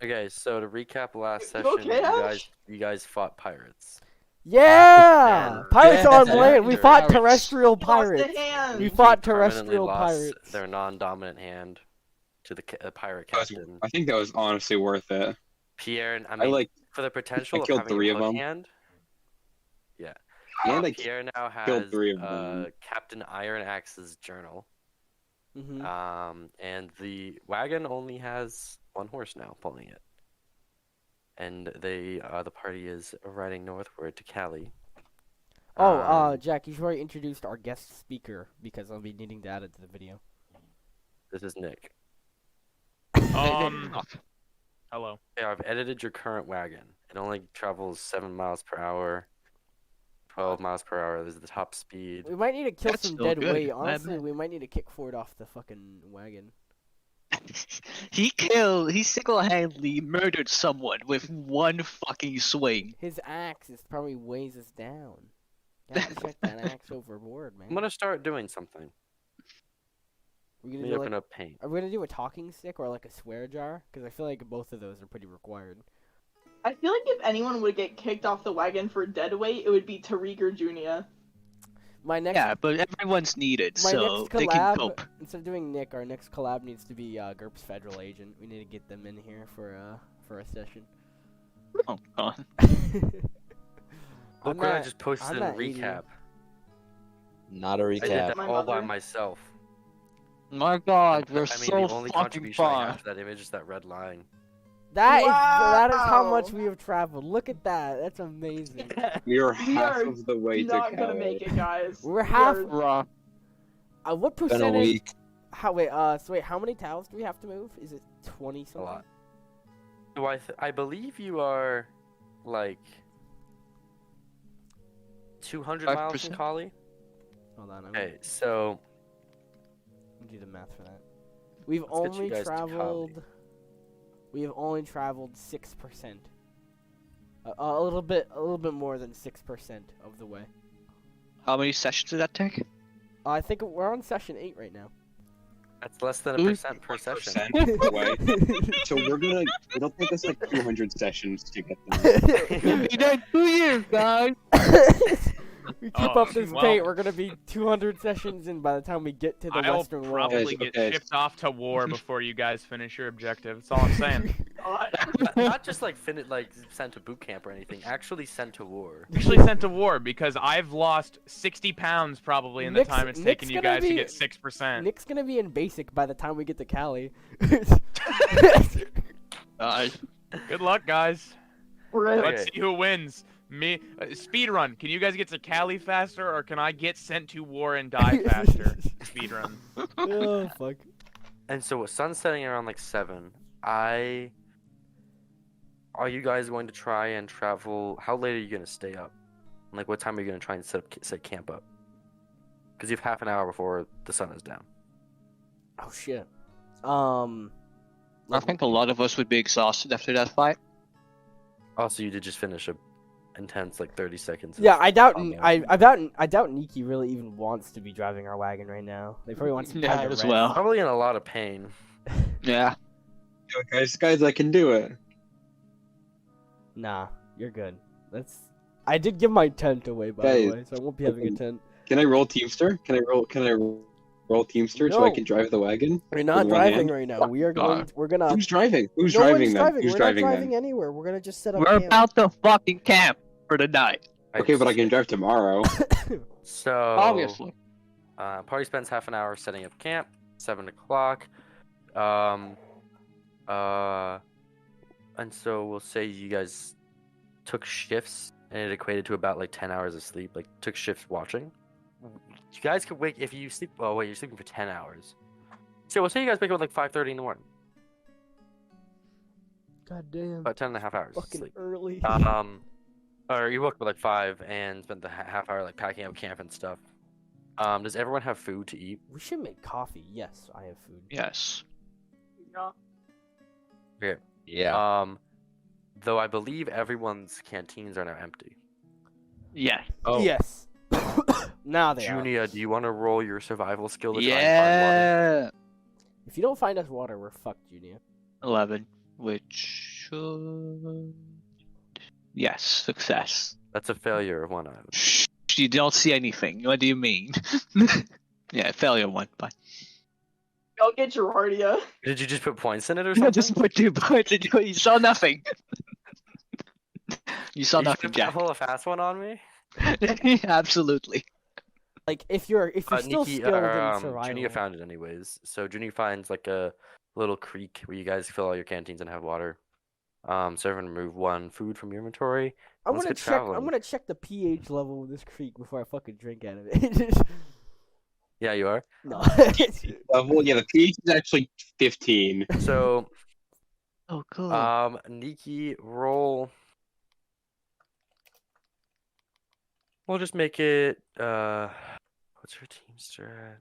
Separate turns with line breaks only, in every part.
Okay, so to recap last
You
session,
okay, Ash?
you guys fought pirates.
Yeah!
And
Pirates on
their
land! We fought
character
terrestrial
You lost a
pirates!
hand.
We fought
permanently
terrestrial
lost
pirates.
their non-dominant hand to the pirate
That was-
captain.
I think that was honestly worth it.
Pierre, and I
I
mean,
like
for the potential of
killed
having
3
a
of
hook
them.
hand. Yeah.
And I
Pierre now
killed
has
3 of them.
Captain Iron Axe's journal.
Mm-hmm.
And the wagon only has one horse now pulling it. And the party is riding northward to Khali.
Jack, you should already introduced our guest speaker because I'll be needing to add it to the video.
This is Nick.
Hello.
Yeah, I've edited your current wagon. It only travels 7 miles per hour, 12 miles per hour. This is the top speed.
We might need to kill
That's
some
still
dead
good.
weight.
Not
Honestly,
bad.
we might need to kick Ford off the fucking wagon.
He single-handedly murdered someone with one fucking swing.
His axe is probably weighs us down. Gotta check that axe overboard, man.
I'm gonna start doing something.
We're
Let
gonna
me
do
open
like,
up paint.
are we gonna do a talking stick or like a swear jar? Because I feel like both of those are pretty required.
I feel like if anyone would get kicked off the wagon for dead weight, it would be Tariq or Junior.
My next,
Yeah, but everyone's needed,
my
so
next
they can
collab,
cope.
instead of doing Nick, our next collab needs to be Gurps Federal Agent. We need to get them in here for a session.
Oh god.
Look what I just posted in a recap.
Not a
I did
recap.
that
My
all by
mother.
myself.
My god, we're
I mean,
so
the only
fucking
contribution I
far.
have to that image is that red line.
That is how much
Wow.
we have traveled. Look at that. That's amazing.
We are
We
half
are
of the way to
Not gonna
Cali.
make it, guys.
We're
We
half.
are-
Raw.
What
Been a
percentage?
week.
Wait, how many tiles do we have to move? Is it 20
A
something?
lot. So I believe you are like 200 miles from
5%?
Khali.
Hold on.
Okay, so
Let me do the math for that. We've
Let's get you
only
guys to
traveled. We have only traveled 6%. A little bit more than 6% of the way.
How many sessions did that take?
I think we're on session 8 right now.
that's less than a
Ooh.
percent per session.
1% away. So it'll take us like 200 sessions to get there.
We'll be there 2 years, guys.
We keep
Oh,
up this
well.
pace, we're gonna be 200 sessions in by the time we get to the
I'll
Western world.
probably
Guys,
get
okay.
shipped off to war before you guys finish your objective. That's all I'm saying.
Not just like sent to boot camp or anything. Actually sent to war.
Actually sent to war because I've lost 60 pounds probably in the time it's taken you guys to get 6%.
Nick's gonna be in basic by the time we get to Cali.
Good luck, guys.
We're
Okay.
Let's see who wins. Me, speedrun. Can you guys get to Cali faster, or can I get sent to war and die faster? Speedrun.
Oh fuck.
And so sun's setting around like 7. Are you guys going to try and travel? How late are you gonna stay up? And, like, what time are you gonna try and set camp up? Because you have half an hour before the sun is down.
Oh shit.
I think a lot of us would be exhausted after that fight.
Also, you did just finish a intense like 30 seconds.
Yeah, I doubt.
combat.
I doubt Niki really even wants to be driving our wagon right now. They probably want some
Yeah,
time to
as
rest.
well.
Probably in a lot of pain.
Yeah.
Yo, guys, I can do it.
Nah, you're good. I did give my tent away by
Guys,
the way, so I won't be having a tent.
Can I roll Teamster? Can I roll Teamster so I
No.
can drive the wagon?
We're not
With one
driving
hand?
right now. We are going. We're gonna.
Who's driving? Who's
no
driving
one's
then?
driving.
Who's
We're
driving
not
then?
driving anywhere. We're gonna just set up
We're
camp.
about to fucking camp for the night.
Okay, but I can drive tomorrow.
So
Obviously.
Party spends half an hour setting up camp. 7 o'clock. And so we'll say you guys took shifts, and it equated to about like 10 hours of sleep. Like, took shifts watching. You guys could wake if you sleep. Oh wait, you're sleeping for 10 hours. So we'll say you guys wake up at like 5:30 in the morning.
God damn.
About 10 and a half hours of
Fucking
sleep.
early.
Or you woke up at like 5 and spent the half hour like packing up camp and stuff. Does everyone have food to eat?
We should make coffee. Yes, I have food.
Yes.
Okay.
Yeah.
Though I believe everyone's canteens are now empty.
Yes.
Oh.
Yes. Now they are.
Junia, do you want to roll your survival skill to try and find water?
Yeah.
If you don't find us water, we're fucked, Junior.
11, which should. Yes, success.
That's a failure of one item.
Shh, you don't see anything. What do you mean? Yeah, failure one. Bye.
I'll get Gerardia.
Did you just put points in it or
I
something?
just put 2 points and you saw nothing. You saw
You
nothing,
just
Jack.
pull a fast one on me?
Absolutely.
Like if you're still
Niki,
skilled in survival.
Junia found it anyways. So Junia finds like a little creek where you guys fill all your canteens and have water. So everyone remove 1 food from your inventory.
I'm
Let's
gonna
get
check. I'm
traveling.
gonna check the pH level of this creek before I fucking drink out of it.
Yeah, you are.
No.
Well, yeah, the pH is actually 15.
So
Oh, cool.
Niki, roll. We'll just make it what's your Teamster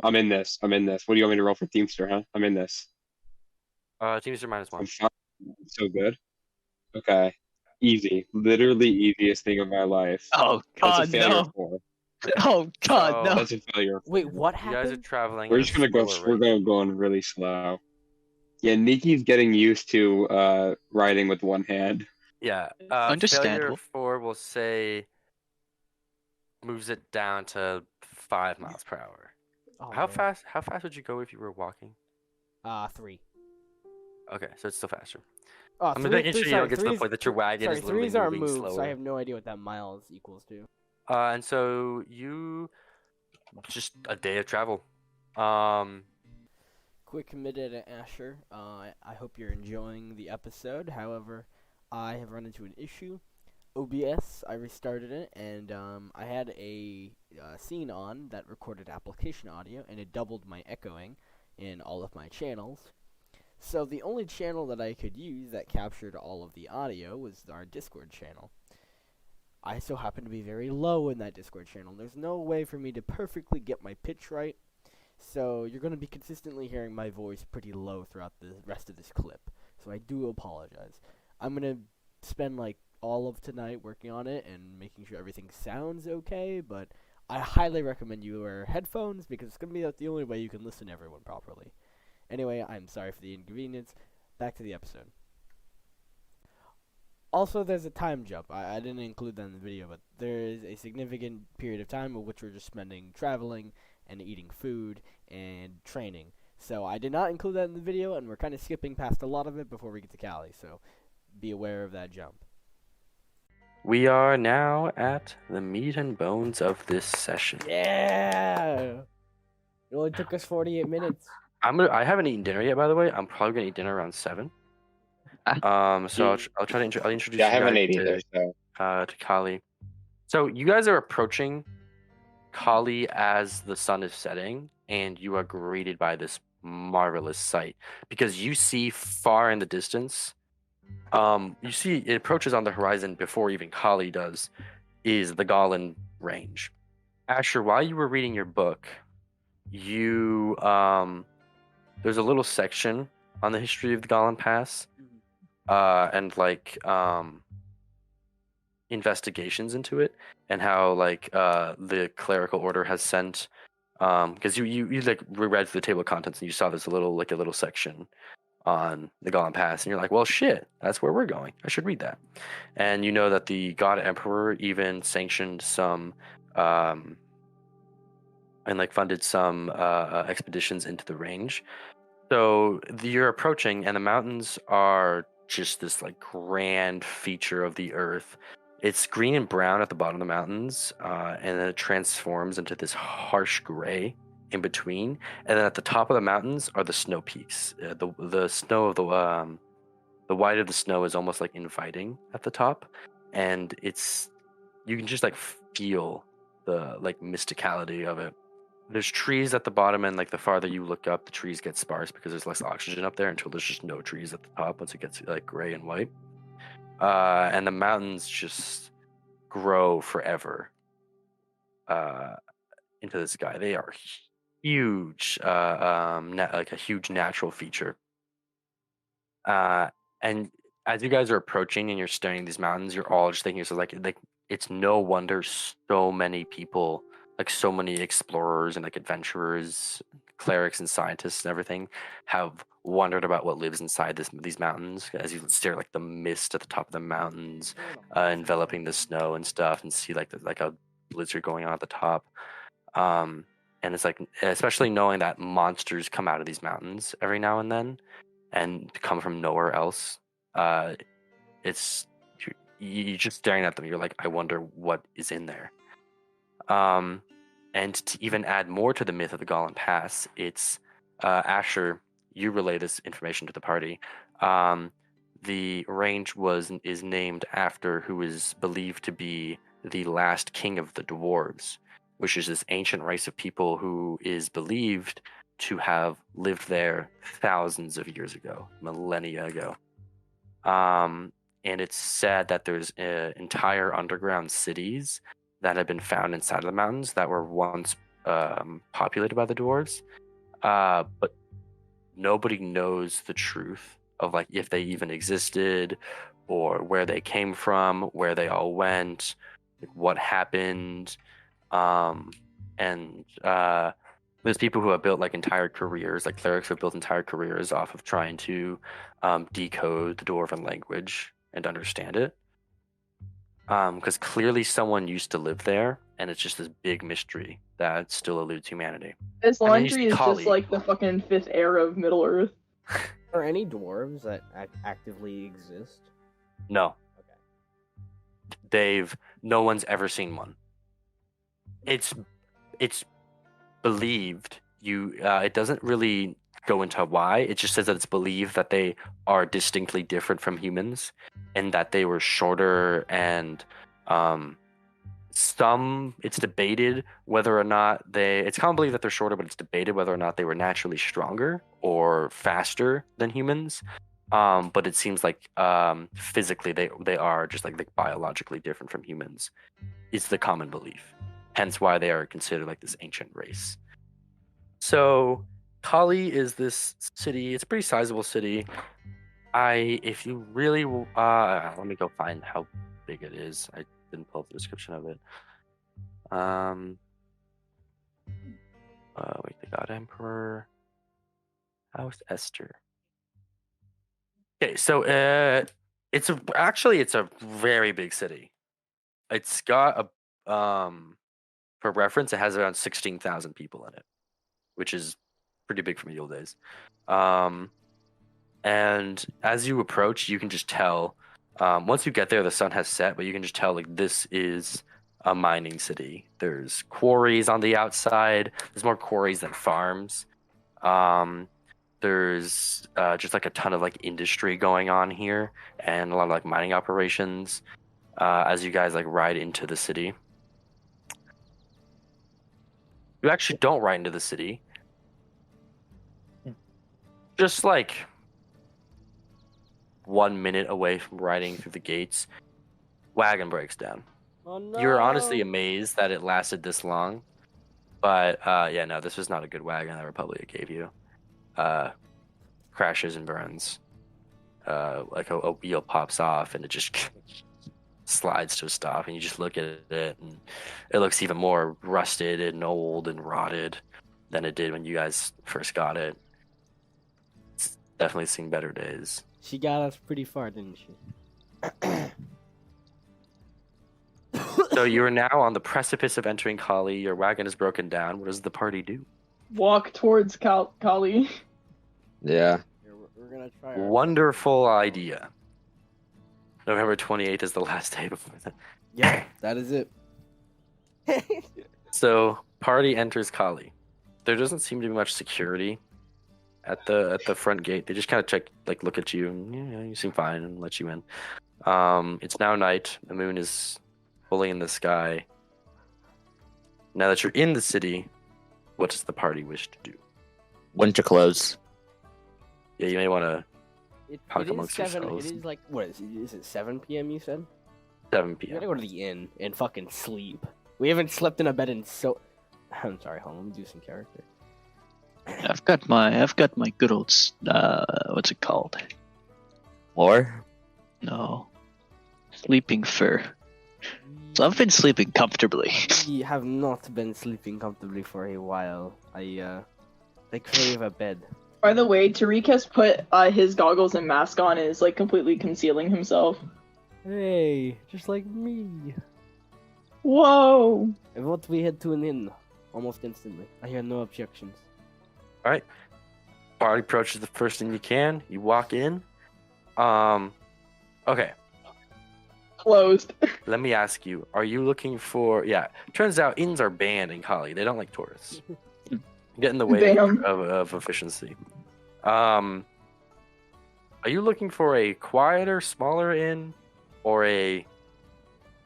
I'm in this. I'm in this. What do you want me to roll for Teamster, huh? I'm in this.
at? Teamster -1.
I'm fine. So good. Okay. Easy. Literally easiest thing of my life.
Oh
That's a
God,
failure
no!
4.
Oh God,
So-
no!
That's a failure.
Wait, what
You guys are
happened?
traveling.
We're
at a
just gonna go.
slower
We're
rate.
gonna go on really slow. Yeah, Niki's getting used to riding with one hand.
Yeah.
Understandable.
Failure 4 will say moves it down to 5 miles per hour.
Oh,
How
man.
fast? How fast would you go if you were walking?
3.
Okay, so it's still faster.
Oh,
I'm making sure you don't get to the point that your wagon
sorry,
is literally
threes aren't
moving
moved,
slower.
so I have no idea what that miles equals to.
And so you just a day of travel.
Quick committed to Asher. I hope you're enjoying the episode. However, I have run into an issue. OBS, I restarted it, and I had a scene on that recorded application audio, and it doubled my echoing in all of my channels. So the only channel that I could use that captured all of the audio was our Discord channel. I so happen to be very low in that Discord channel. There's no way for me to perfectly get my pitch right, so you're going to be consistently hearing my voice pretty low throughout the rest of this clip. So I do apologize. I'm going to spend like all of tonight working on it and making sure everything sounds okay, but I highly recommend you wear headphones because it's going to be the only way you can listen to everyone properly. Anyway, I'm sorry for the inconvenience. Back to the episode. Also, there's a time jump. I didn't include that in the video, but there is a significant period of time in which we're just spending traveling and eating food and training. So I did not include that in the video, and we're kind of skipping past a lot of it before we get to Khali, so be aware of that jump.
We are now at the meat and bones of this session.
Yeah! It only took us 48 minutes.
I haven't eaten dinner yet, by the way. I'm probably gonna eat dinner around 7. So I'll try to I'll introduce
Yeah, I
you
haven't
guys
ate either. So
to Khali. So you guys are approaching Khali as the sun is setting, and you are greeted by this marvelous sight because you see far in the distance. You see it approaches on the horizon before even Khali does. Is the Golan range? Asher, while you were reading your book, you there's a little section on the history of the Golan Pass, and like investigations into it, and how like the clerical order has sent because you like read through the table of contents and you saw there's a little section on the Golan Pass, and you're like, well, shit, that's where we're going. I should read that. And you know that the God Emperor even sanctioned some and like funded some expeditions into the range. So you're approaching, and the mountains are just this like grand feature of the earth. It's green and brown at the bottom of the mountains, and then it transforms into this harsh gray in between. And then at the top of the mountains are the snow peaks. The snow of the white of the snow is almost like inviting at the top, and you can just like feel the like mysticality of it. There's trees at the bottom, and like the farther you look up, the trees get sparse because there's less oxygen up there until there's just no trees at the top once it gets like gray and white. And the mountains just grow forever into the sky. They are huge, like a huge natural feature. And as you guys are approaching and you're staring at these mountains, you're all just thinking, so like it's no wonder so many people, like so many explorers and like adventurers, clerics and scientists and everything, have wondered about what lives inside these mountains as you stare like the mist at the top of the mountains, enveloping the snow and stuff, and see like a blizzard going on at the top. And it's like, especially knowing that monsters come out of these mountains every now and then, and come from nowhere else. It's you're just staring at them. You're like, I wonder what is in there. And to even add more to the myth of the Golan Pass, it's Asher. You relay this information to the party. The range is named after who is believed to be the last king of the dwarves, which is this ancient race of people who is believed to have lived there thousands of years ago, millennia ago. And it's said that there's entire underground cities that have been found inside of the mountains that were once populated by the dwarves, but nobody knows the truth of like if they even existed, or where they came from, where they all went, what happened. And there's people who have built like entire careers, like clerics who have built entire careers off of trying to decode the dwarven language and understand it. Because clearly someone used to live there, and it's just this big mystery that still eludes humanity.
This
And then you
laundry
see
is
Khali.
just like the fucking fifth era of Middle Earth.
Are any dwarves that actively exist?
No,
Okay.
no one's ever seen one. It's believed it doesn't really go into why. It just says that it's believed that they are distinctly different from humans, and that they were shorter, and it's debated whether or not it's common belief that they're shorter, but it's debated whether or not they were naturally stronger or faster than humans. But it seems like physically they are just like biologically different from humans. It's the common belief. Hence why they are considered like this ancient race. So Khali is this city. It's a pretty sizable city. If you really, let me go find how big it is. I didn't pull up the description of it. Wait, the God Emperor. How's Esther? Okay, so it's a very big city. It's got for reference, it has around 16,000 people in it, which is pretty big for medieval days. And as you approach, you can just tell. Once you get there, the sun has set, but you can just tell like this is a mining city. There's quarries on the outside. There's more quarries than farms. There's just like a ton of like industry going on here, and a lot of like mining operations. As you guys like ride into the city, you actually don't ride into the city. Just like 1 minute away from riding through the gates, wagon breaks down.
Oh no!
You're honestly amazed that it lasted this long, but yeah, no, this was not a good wagon that Republic gave you. Crashes and burns. Like a wheel pops off and it just slides to a stop, and you just look at it and it looks even more rusted and old and rotted than it did when you guys first got it. It's definitely seen better days.
She got us pretty far, didn't she?
So you are now on the precipice of entering Khali. Your wagon is broken down. What does the party do?
Walk towards Khali.
Yeah.
We're gonna try. Our...
Wonderful idea. November 28th is the last day before that.
Yeah, that is it.
So party enters Khali. There doesn't seem to be much security at the front gate. They just kind of check, like, look at you, and yeah, you seem fine, and let you in. It's now night. The moon is fully in the sky. Now that you're in the city, what does the party wish to do?
Winter clothes.
Yeah, you may want to
It
talk
is
amongst
7.
yourselves.
It is like, what is it? Is it 7 p.m. You said?
7
We
p.m.
gotta go to the inn and fucking sleep. We haven't slept in a bed in so. I'm sorry. Hold on. Let me do some character.
I've got my good old what's it called?
Or
No, sleeping fur. So I've been sleeping comfortably.
We have not been sleeping comfortably for a while. I crave a bed.
By the way, Tariq has put his goggles and mask on and is like completely concealing himself.
Hey, just like me.
Whoa!
And what we head to an inn almost instantly. I hear no objections.
All right. Party approaches the first thing you can. You walk in. Okay.
Closed.
Let me ask you: are you looking for? Yeah. Turns out inns are banned in Khali. They don't like tourists. Get in the way
Damn.
of efficiency. Are you looking for a quieter, smaller inn, or a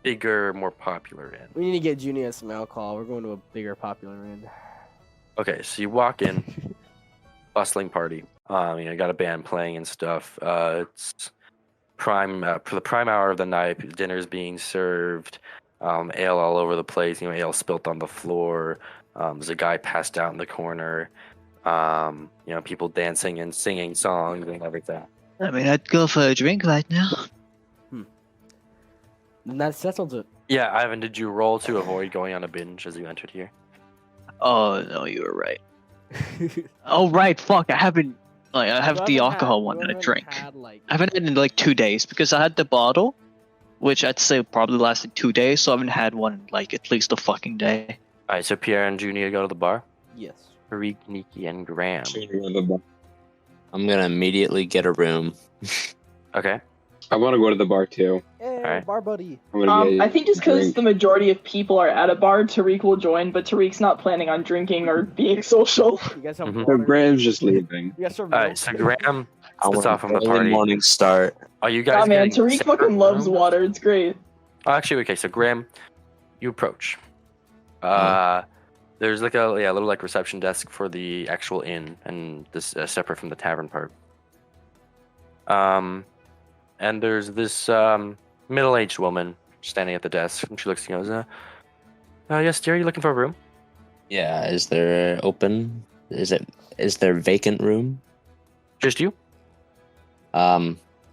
bigger, more popular inn?
We need to get Junior some alcohol. We're going to a bigger, popular inn.
Okay, so you walk in, bustling party. Got a band playing and stuff. It's prime for the prime hour of the night. Dinner's being served. Ale all over the place. Ale spilt on the floor. There's a guy passed out in the corner. People dancing and singing songs and everything.
I mean, I'd go for a drink right now.
And that settles it.
Yeah, Ivan, did you roll to avoid going on a binge as you entered here?
Oh no, you were right. Oh right, fuck! I have the alcohol one that I drink. I haven't had it in like 2 days because I had the bottle, which I'd say probably lasted 2 days, so I haven't had one in like at least a fucking day.
Alright, so Pierre and Junior go to the bar.
Yes.
Tariq, Niki, and Graham.
I'm gonna immediately get a room.
Okay.
I want to go to the bar too.
Hey,
Alright.
bar buddy.
I'm gonna get
I think just because
drink.
the majority of people are at a bar, Tariq will join, but Tariq's not planning on drinking or being social.
You guys have
Mhm.
So
water?
Graham's just leaving.
You guys serve
Alright,
milk?
so Graham
I
splits
want
off from the
early
party.
morning start.
Are you guys
Oh man,
getting
Tariq
separate
fucking loves
rooms?
water. It's great.
Oh, actually, okay, so Graham, you approach. There's like a little like reception desk for the actual inn, and this separate from the tavern part. And there's this middle-aged woman standing at the desk, and she looks and goes, yes, dear, are you looking for a room?
Yeah, is there open? Is there vacant room?
Just you?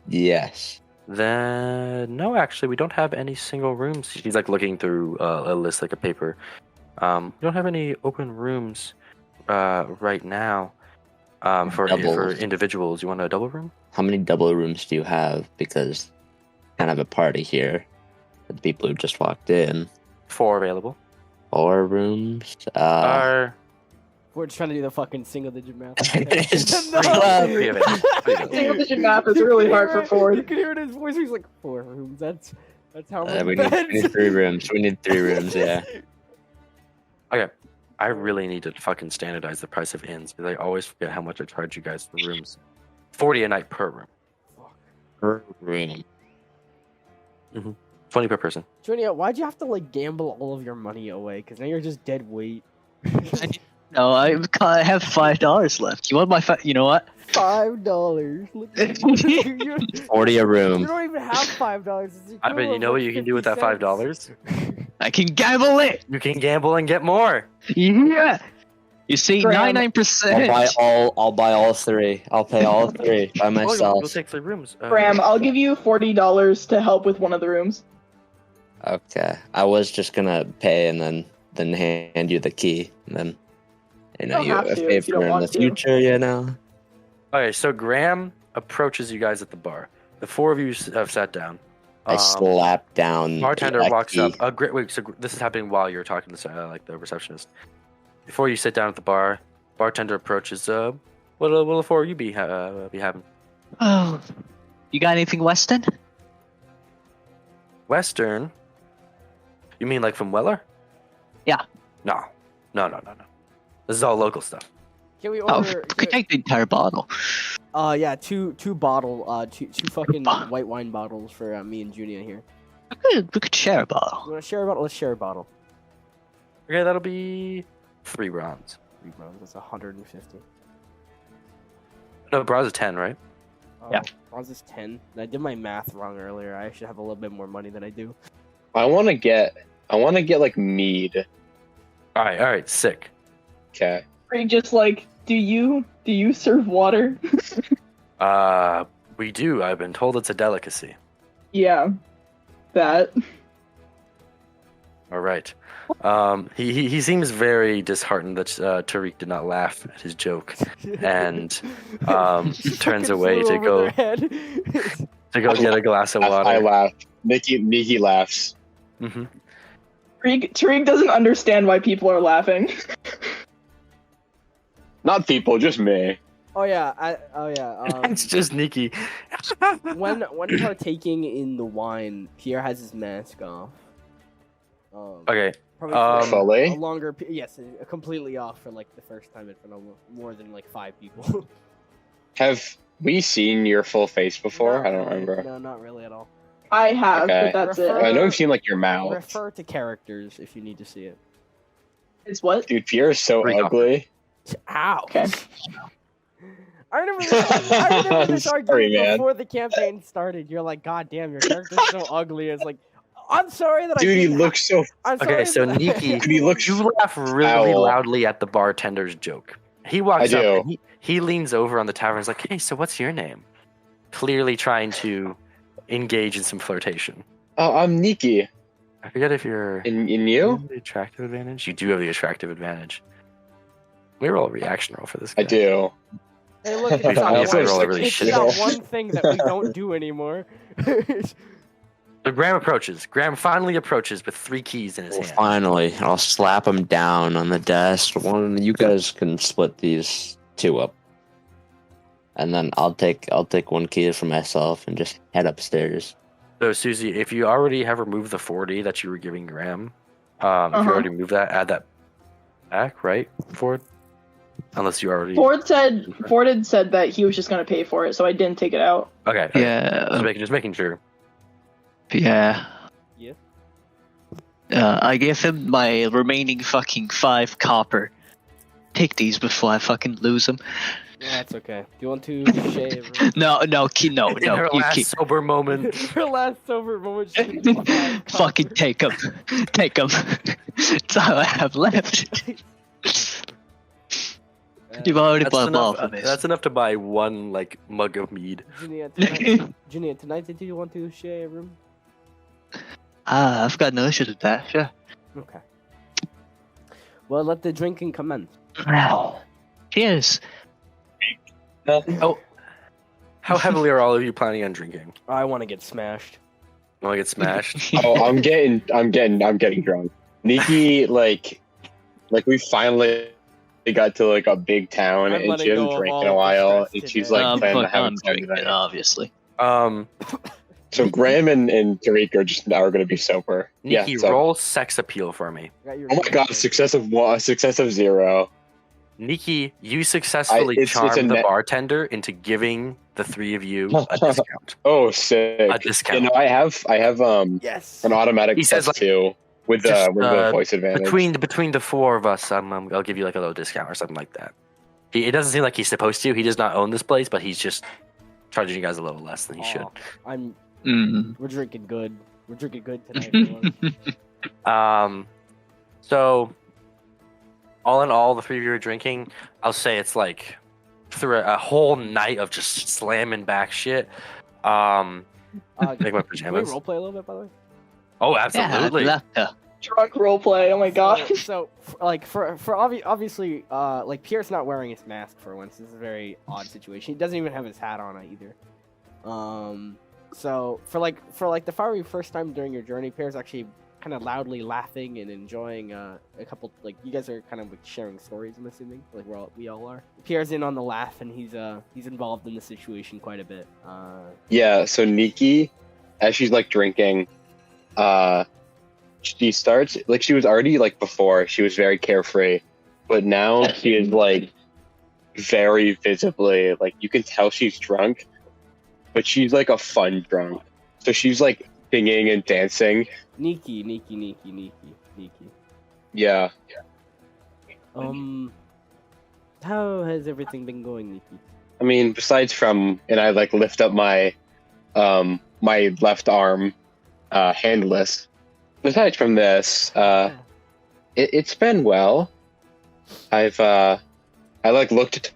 Yes.
Then no, actually, we don't have any single rooms. She's like looking through a list, like a paper. We don't have any open rooms right now for
Doubles.
individuals. You want a double room?
How many double rooms do you have? Because kind of a party here. The people who just walked in. 4
available.
4 rooms.
We're just trying to do the fucking single-digit math.
It's
No.
Three available.
Single-digit math is really hard for
You
Ford.
can hear it in his voice. He's like 4 rooms. That's how many
we
beds.
need 3 rooms. We need 3 rooms. Yeah.
Okay. I really need to fucking standardize the price of inns because I always forget how much I charge you guys for rooms. 40 a night per room.
Per room.
20 per person.
Junior, why'd you have to like gamble all of your money away? Because now you're just dead weight.
No, I have $5 left. You want my you know what?
$5. Look at you.
40 a
You
room.
don't even have $5.
I bet you know what you can do with that $5?
I can gamble it.
You can gamble and get more.
Yeah. You see,
Graham.
99%.
I'll buy all 3. I'll pay all 3 by
Oh,
myself.
you'll take 3 rooms.
Graham, I'll give you $40 to help with one of the rooms.
Okay. I was just gonna pay and then hand you the key, and then
You don't have
a
to if you don't
favor in
want
the
to.
future, you know.
Okay, so Graham approaches you guys at the bar. The 4 of you have sat down.
I slap down.
Bartender
that
walks
key.
up. Great. Wait. So this is happening while you're talking to like the receptionist. Before you sit down at the bar, bartender approaches. What'll the 4 of you be having?
Oh, you got anything Weston?
Western. You mean like from Weller?
Yeah.
No. This is all local stuff.
Can we
Oh,
order?
could take the entire bottle.
Yeah, two fucking white wine bottles for me and Junia here.
We could share a
You
bottle.
want to share a bottle? Let's share a bottle.
Okay, that'll be 3 bronze.
3 bronze. That's 150.
No, bronze is 10, right?
Yeah.
Bronze is 10. I did my math wrong earlier. I should have a little bit more money than I do.
I want to get like mead.
All right, sick.
Okay.
Are you just like, do you serve water?
We do. I've been told it's a delicacy.
Yeah, that.
All right. He seems very disheartened that Tariq did not laugh at his joke, and turns
Fucking
away
flew
to
over
go
their head.
to go get a glass of water.
I laugh. Niki laughs.
Hmm.
Tariq doesn't understand why people are laughing.
Not people, just me.
Oh yeah.
It's just Niki.
When partaking in the wine, Pierre has his mask off.
Okay.
Probably for
Fully?
a longer. Yes, completely off for like the first time in front of more than like 5 people.
Have we seen your full face before?
Not
I don't
really.
remember.
No, not really at all.
I have,
Okay.
but that's
Refer-
it.
I know we've seen like your mouth.
Refer to characters if you need to see it.
It's what?
Dude, Pierre is so
Pretty
ugly.
Ow.
Okay.
I remember this
Sorry,
argument
man.
before the campaign started. You're like, God damn, your character's so ugly. It's like, I'm sorry that I
Dude, he
didn't
looks so.
I'm
Okay,
sorry
so
that-
Niki,
Dude, he looks.
you laugh really
Owl.
loudly at the bartender's joke. He walks
I
up
do.
and he leans over on the tavern and is like, hey, so what's your name? Clearly trying to engage in some flirtation.
Oh, I'm Niki.
I forget if you're
In
you
you?
have the attractive advantage. You do have the attractive advantage. We roll a reaction roll for this guy.
I do.
Hey, look,
Please tell me if I roll a really
it's
shit
that
roll.
one thing that we don't do anymore.
So Graham approaches. Graham finally approaches with 3 keys in his hand.
Finally, I'll slap him down on the desk. You guys can split these 2 up, and then I'll take 1 key for myself and just head upstairs.
So Susie, if you already have removed the 40 that you were giving Graham, if you already moved that, add that back, right, Ford? Unless you already.
Ford had said that he was just gonna pay for it, so I didn't take it out.
Okay.
Yeah.
Just making sure.
Yeah.
Yeah.
I gave him my remaining fucking 5 copper. Take these before I fucking lose them.
Yeah, that's okay. Do you want to shave?
No, no,
In her
you
last
keep.
sober moment.
Her last sober moment. she can do 5
Fucking
copper.
take them. Take them. That's all I have left. You've already bought all of this.
That's enough to buy 1 like mug of mead.
Junior, tonight, do you want to share a room?
I've got no issue with that, sure.
Okay. Well, let the drinking commence.
Cheers.
Oh, how heavily are all of you planning on drinking?
I want to get smashed.
Want to get smashed?
Oh, I'm getting drunk. Niki, like we finally got to like a big town,
I'm
and
letting
she
go
hasn't
of
drank
all
in a
of the
while,
stress
and she's
today.
like planning to have
I'm
a fun
drinking,
night.
obviously.
So Graham and Tariq are going to be sober.
Niki,
so-
roll sex appeal for me.
Got your
Oh my god, success of 0.
Niki, you successfully
it's a
charmed the
net-
bartender into giving the 3 of you a discount.
Oh, sick.
A discount.
You know, I have
Yes.
an automatic
He says,
plus 2 with
just,
the voice advantage.
Between the 4 of us, I'll give you like a little discount or something like that. It doesn't seem like he's supposed to. He does not own this place, but he's just charging you guys a little less than he should.
We're drinking good. We're drinking good tonight. everyone.
So all in all, the 3 of you are drinking. I'll say it's like through a whole night of just slamming back shit. Make my
Can we
pajamas.
roleplay a little bit, by the way?
Oh, absolutely.
Yeah, I'd love to.
Drunk roleplay. Oh my god.
Obviously, like Pierre's not wearing his mask for once. This is a very odd situation. He doesn't even have his hat on either. So for the very first time during your journey, Pierre's actually kind of loudly laughing and enjoying a couple. Like you guys are kind of like sharing stories. I'm assuming like we all are. Pierre's in on the laugh and he's involved in the situation quite a bit.
Yeah, so Niki, as she's like drinking, she starts like she was already like before, she was very carefree, but now she is like very visibly like you can tell she's drunk, but she's like a fun drunk. So she's like singing and dancing.
Niki.
Yeah.
How has everything been going, Niki?
I mean, besides from, and I like lift up my my left arm handless. Besides from this, it's been well. I've I like looked at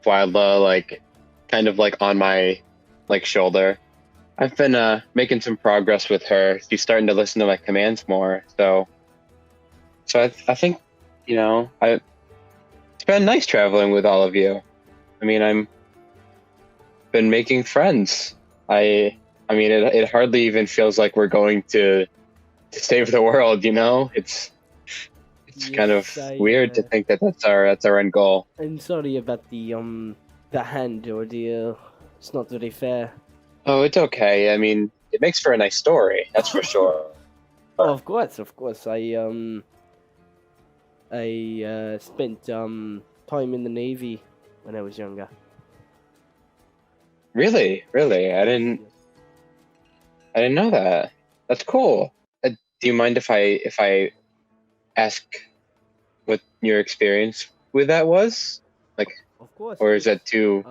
Twyla like kind of like on my like shoulder, I've been making some progress with her. She's starting to listen to my commands more. So I think, it's been nice traveling with all of you. I mean, I'm been making friends. It hardly even feels like we're going to save the world. It's kind of weird to think that that's our end goal.
I'm sorry about the hand ordeal. It's not very fair.
Oh, it's okay. I mean, it makes for a nice story. That's for sure.
Oh, of course. I spent time in the Navy when I was younger.
Really? I didn't know that. That's cool. Do you mind if I ask what your experience with that was? Like,
of course.
Or is that too?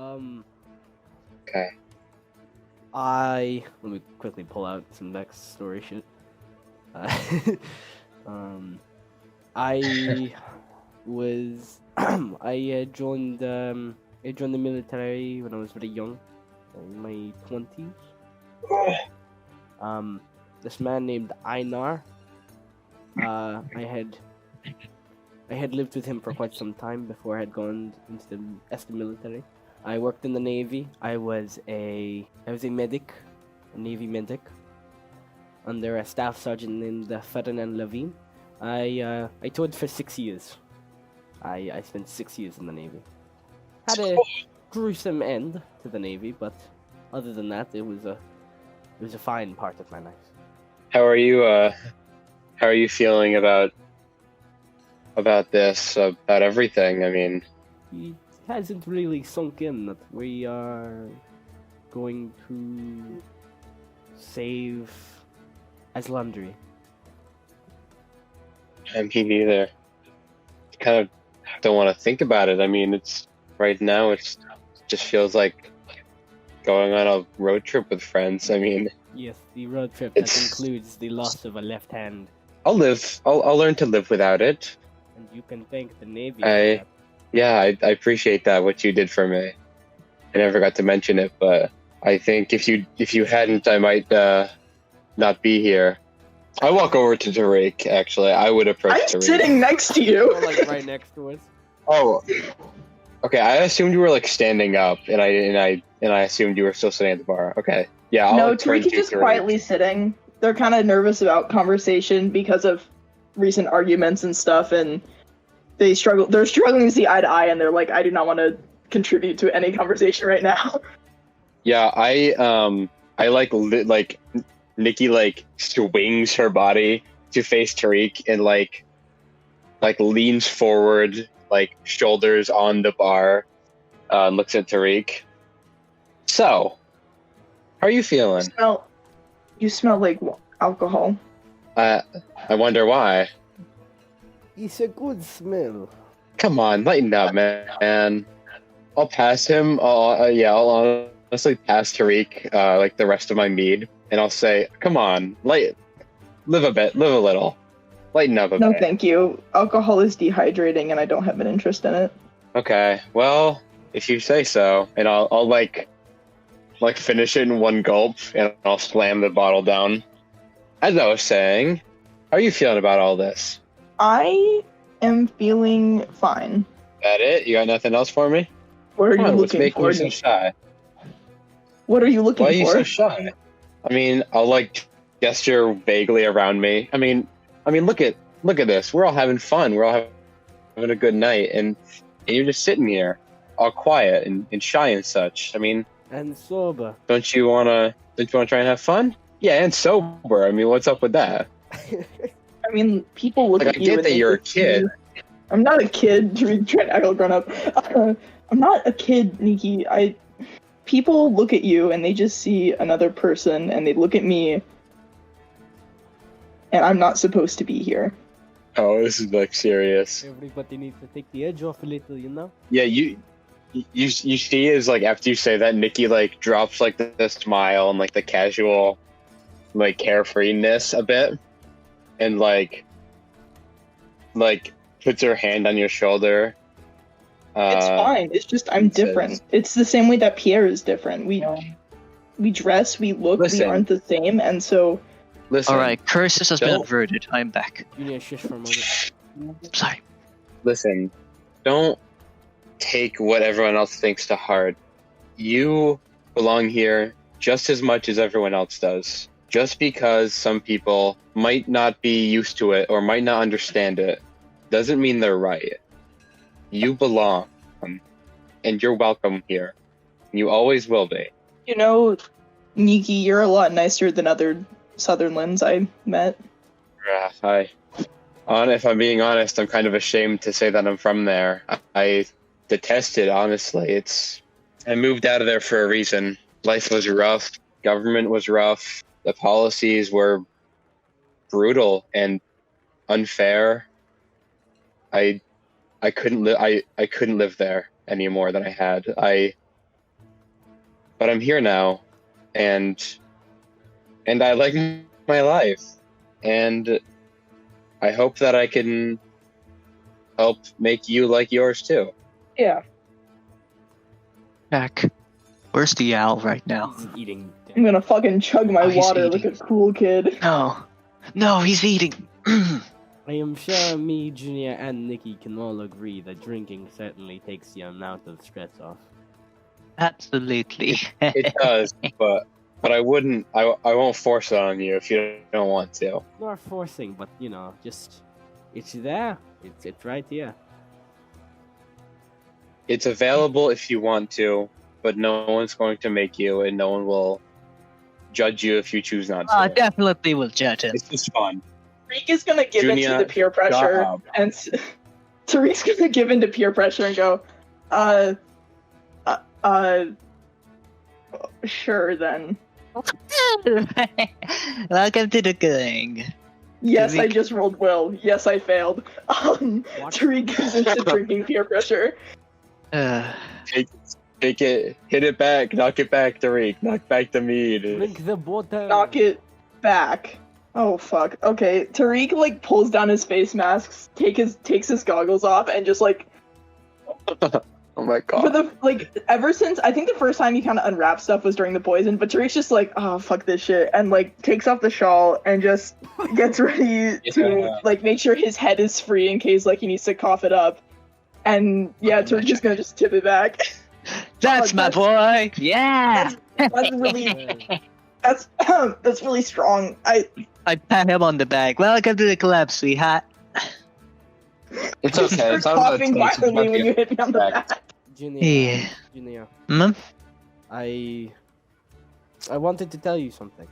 Okay.
Let me quickly pull out some backstory shit. I was I joined the military when I was very young, in my 20s. This man named Einar. I had lived with him for quite some time before I had gone into the military. I worked in the Navy. I was a medic, a Navy medic, under a staff sergeant named Ferdinand Levine. I toured for 6 years. I spent 6 years in the Navy. Had a gruesome end to the Navy, but other than that, it was a fine part of my life.
How are you feeling about this, about everything? I mean,
it hasn't really sunk in that we are going to save Aslandri.
I mean, either. Kind of don't want to think about it. I mean, it just feels like going on a road trip with friends. I mean,
yes, the road trip that includes the loss of a left hand.
I'll learn to live without it.
And you can thank the Navy.
I appreciate that, what you did for me. I never got to mention it, but I think if you hadn't, I might not be here. I walk over to Tariq. Actually, I would approach Tariq.
I'm sitting next to you.
Like right next to us.
Oh, okay. I assumed you were like standing up, and I assumed you were still sitting at the bar. Okay, yeah.
No, Tariq is just quietly sitting. They're kind of nervous about conversation because of recent arguments and stuff, and they're struggling to see eye to eye, and they're like, I do not want to contribute to any conversation right now.
Yeah, I like Niki like swings her body to face Tariq and like leans forward, like shoulders on the bar, and looks at Tariq. So, how are you feeling?
You smell like alcohol.
I wonder why.
It's a good smell.
Come on, lighten up, man. I'll pass him. I'll honestly pass Tariq like the rest of my mead, and I'll say, "Come on, live a little, lighten up a bit."
No, thank you. Alcohol is dehydrating, and I don't have an interest in it.
Okay, well, if you say so, and I'll like finish it in one gulp, and I'll slam the bottle down. As I was saying, how are you feeling about all this?
I am feeling fine.
That it? You got nothing else for me?
What are you looking
what's making
for?
you so shy?
What are you looking for?
Why are you so shy? I mean, I'll like gesture vaguely around me. I mean, look at this. We're all having fun. We're all having a good night, and you're just sitting here, all quiet and shy and such. I mean,
and sober.
Don't you wanna try and have fun? Yeah, and sober. I mean, what's up with that?
I mean, people look at you.
I get that you're a kid.
I'm not a kid. Trying to act like grown up. I'm not a kid, Niki. People look at you and they just see another person, and they look at me, and I'm not supposed to be here.
Oh, this is like serious.
Everybody needs to take the edge off a little, you know?
Yeah, you see is like after you say that, Niki like drops like the smile and like the casual like carefreeness a bit, and like puts her hand on your shoulder.
It's fine. It's just I'm different. It's the same way that Pierre is different. we dress, we look,
Listen.
we aren't the same, and so
Listen.
Alright, curses has been
Don't-
averted. I'm back.
You need to shush for a moment.
Sorry.
Listen. Don't take what everyone else thinks to heart. You belong here just as much as everyone else does. Just because some people might not be used to it or might not understand it, doesn't mean they're right. You belong, and you're welcome here. You always will be.
you know, Niki, you're a lot nicer than other Sutherlands I met.
If I'm being honest, I'm kind of ashamed to say that I'm from there. I detest it, honestly. I moved out of there for a reason. Life was rough. Government was rough. The policies were brutal and unfair. I couldn't live. I couldn't live there any more than I had. But I'm here now, and I like my life, and I hope that I can help make you like yours too.
Yeah.
Jack, where's the owl right now?
He's eating.
I'm gonna fucking chug my
Oh, he's
water like
eating.
a cool kid.
No, he's eating.
I am sure me, Junior, and Niki can all agree that drinking certainly takes the amount of stress off.
Absolutely.
It does, but I wouldn't. I won't force it on you if you don't want to.
Not forcing, but just it's there. It's right here.
It's available if you want to, but no one's going to make you, and no one will judge you if you choose not to.
Definitely will judge him.
It's just fun.
Tariq is gonna give
Junior,
into the peer pressure,
job.
and Tariq's gonna give into peer pressure and go, sure then.
Welcome to the gang.
Yes, I
Tariq-
just rolled will. Yes, I failed. Tariq gives into drinking peer pressure.
Take it, hit it back, knock it back, Tariq, knock back the mead.
Drink the water.
Knock it back. Oh fuck. Okay, Tariq like pulls down his face masks, takes his goggles off, and just like
Oh my
for
god.
the ever since I think the first time he kind of unwrapped stuff was during the poison, but Tariq's just like, oh fuck this shit, and like takes off the shawl and just gets ready to
Yeah.
like make sure his head is free in case like he needs to cough it up, and yeah, Tariq's just gonna just tip it back.
That's my boy. Yeah.
That's really that's really strong.
I pat him on the back. Welcome to the club, sweetheart.
It's
just
okay.
start
It's not
coughing violently when you hit me on the back.
Junior.
Yeah.
Junior.
Hmm?
I wanted to tell you something.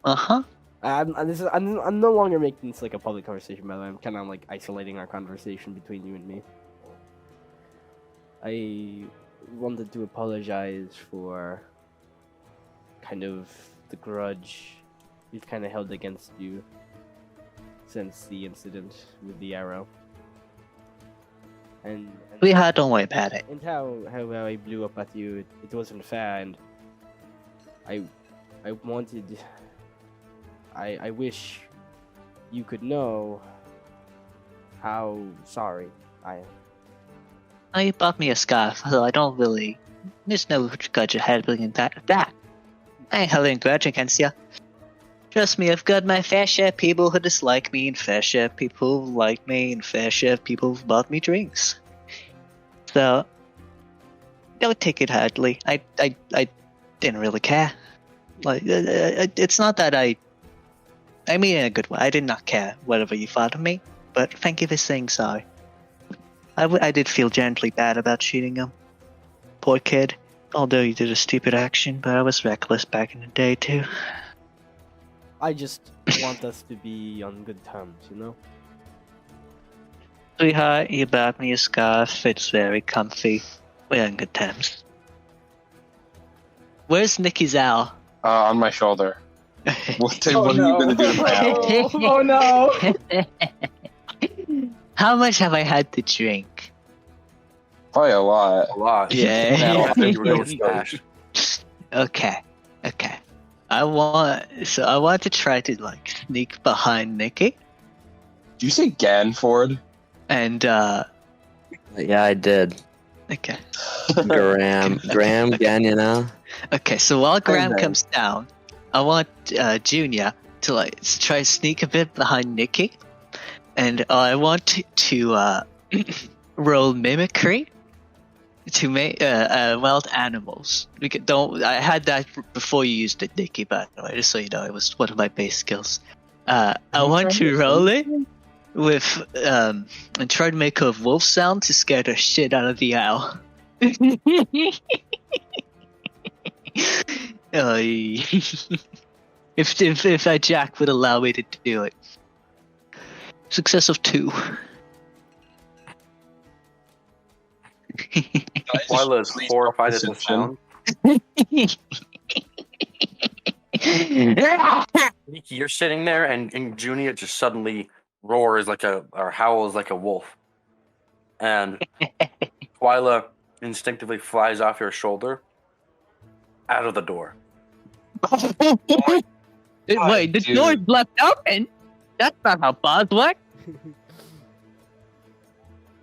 Uh-huh.
I'm no longer making this like a public conversation, by the way. I'm kind of like isolating our conversation between you and me. I wanted to apologize for kind of the grudge we've kind of held against you since the incident with the arrow. And
Sweetheart, don't worry about it.
and how I blew up at you, it wasn't fair, and I wanted, I wish you could know how sorry I am.
Oh, you bought me a scarf, so I don't really... There's no grudge holding that. I ain't holding a grudge against you. Trust me, I've got my fair share of people who dislike me, and fair share of people who like me, and fair share of people who've bought me drinks. So, don't take it hardly. I didn't really care. Like, it's not that I mean it in a good way. I did not care whatever you thought of me, but thank you for saying sorry. I did feel gently bad about shooting him. Poor kid. Although he did a stupid action, but I was reckless back in the day too.
I just want us to be on good terms, you know?
Sweetheart, you bought me a scarf. It's very comfy. We're on good terms. Where's Niki's owl?
On my shoulder. What
Oh,
are you
no.
gonna do now?
Oh no!
How much have I had to drink?
Probably a lot.
A lot.
Yeah.
You have to go smash.
Okay. I want to try to like sneak behind Niki
Did you say Ganford?
and
Yeah, I did.
okay.
Graham, Gan, you know.
Okay, so while Graham
then.
comes down, I want Junior to like try to sneak a bit behind Niki, and I want to roll mimicry to make wild animals. I had that before you used it, Niki. By the way, just so you know, it was one of my base skills. I want to roll it with and try to make a wolf sound to scare the shit out of the owl. If that Jack would allow me to do it. Success of 2.
Twyla is horrified at the sound. Niki, you're sitting there, and Junior just suddenly roars or howls like a wolf. And Twyla instinctively flies off your shoulder out of the door.
Wait, the door's left open? That's not how bars work.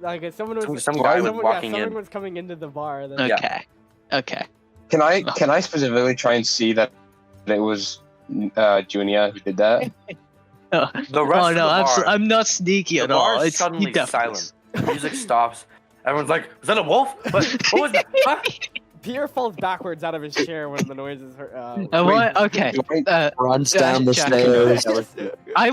Like if someone was
someone
was coming into the bar. Then...
Okay. Okay.
Can I specifically try and see that it was Junior who did that?
Oh,
The rest of the bar,
I'm not sneaky
the
at all.
bar is
It's
suddenly silent. The music stops. Everyone's like, "Was that a wolf? What was that?" Huh?
Pierre falls backwards out of his chair when the noise is heard.
Okay.
Runs down the
Jack,
stairs.
I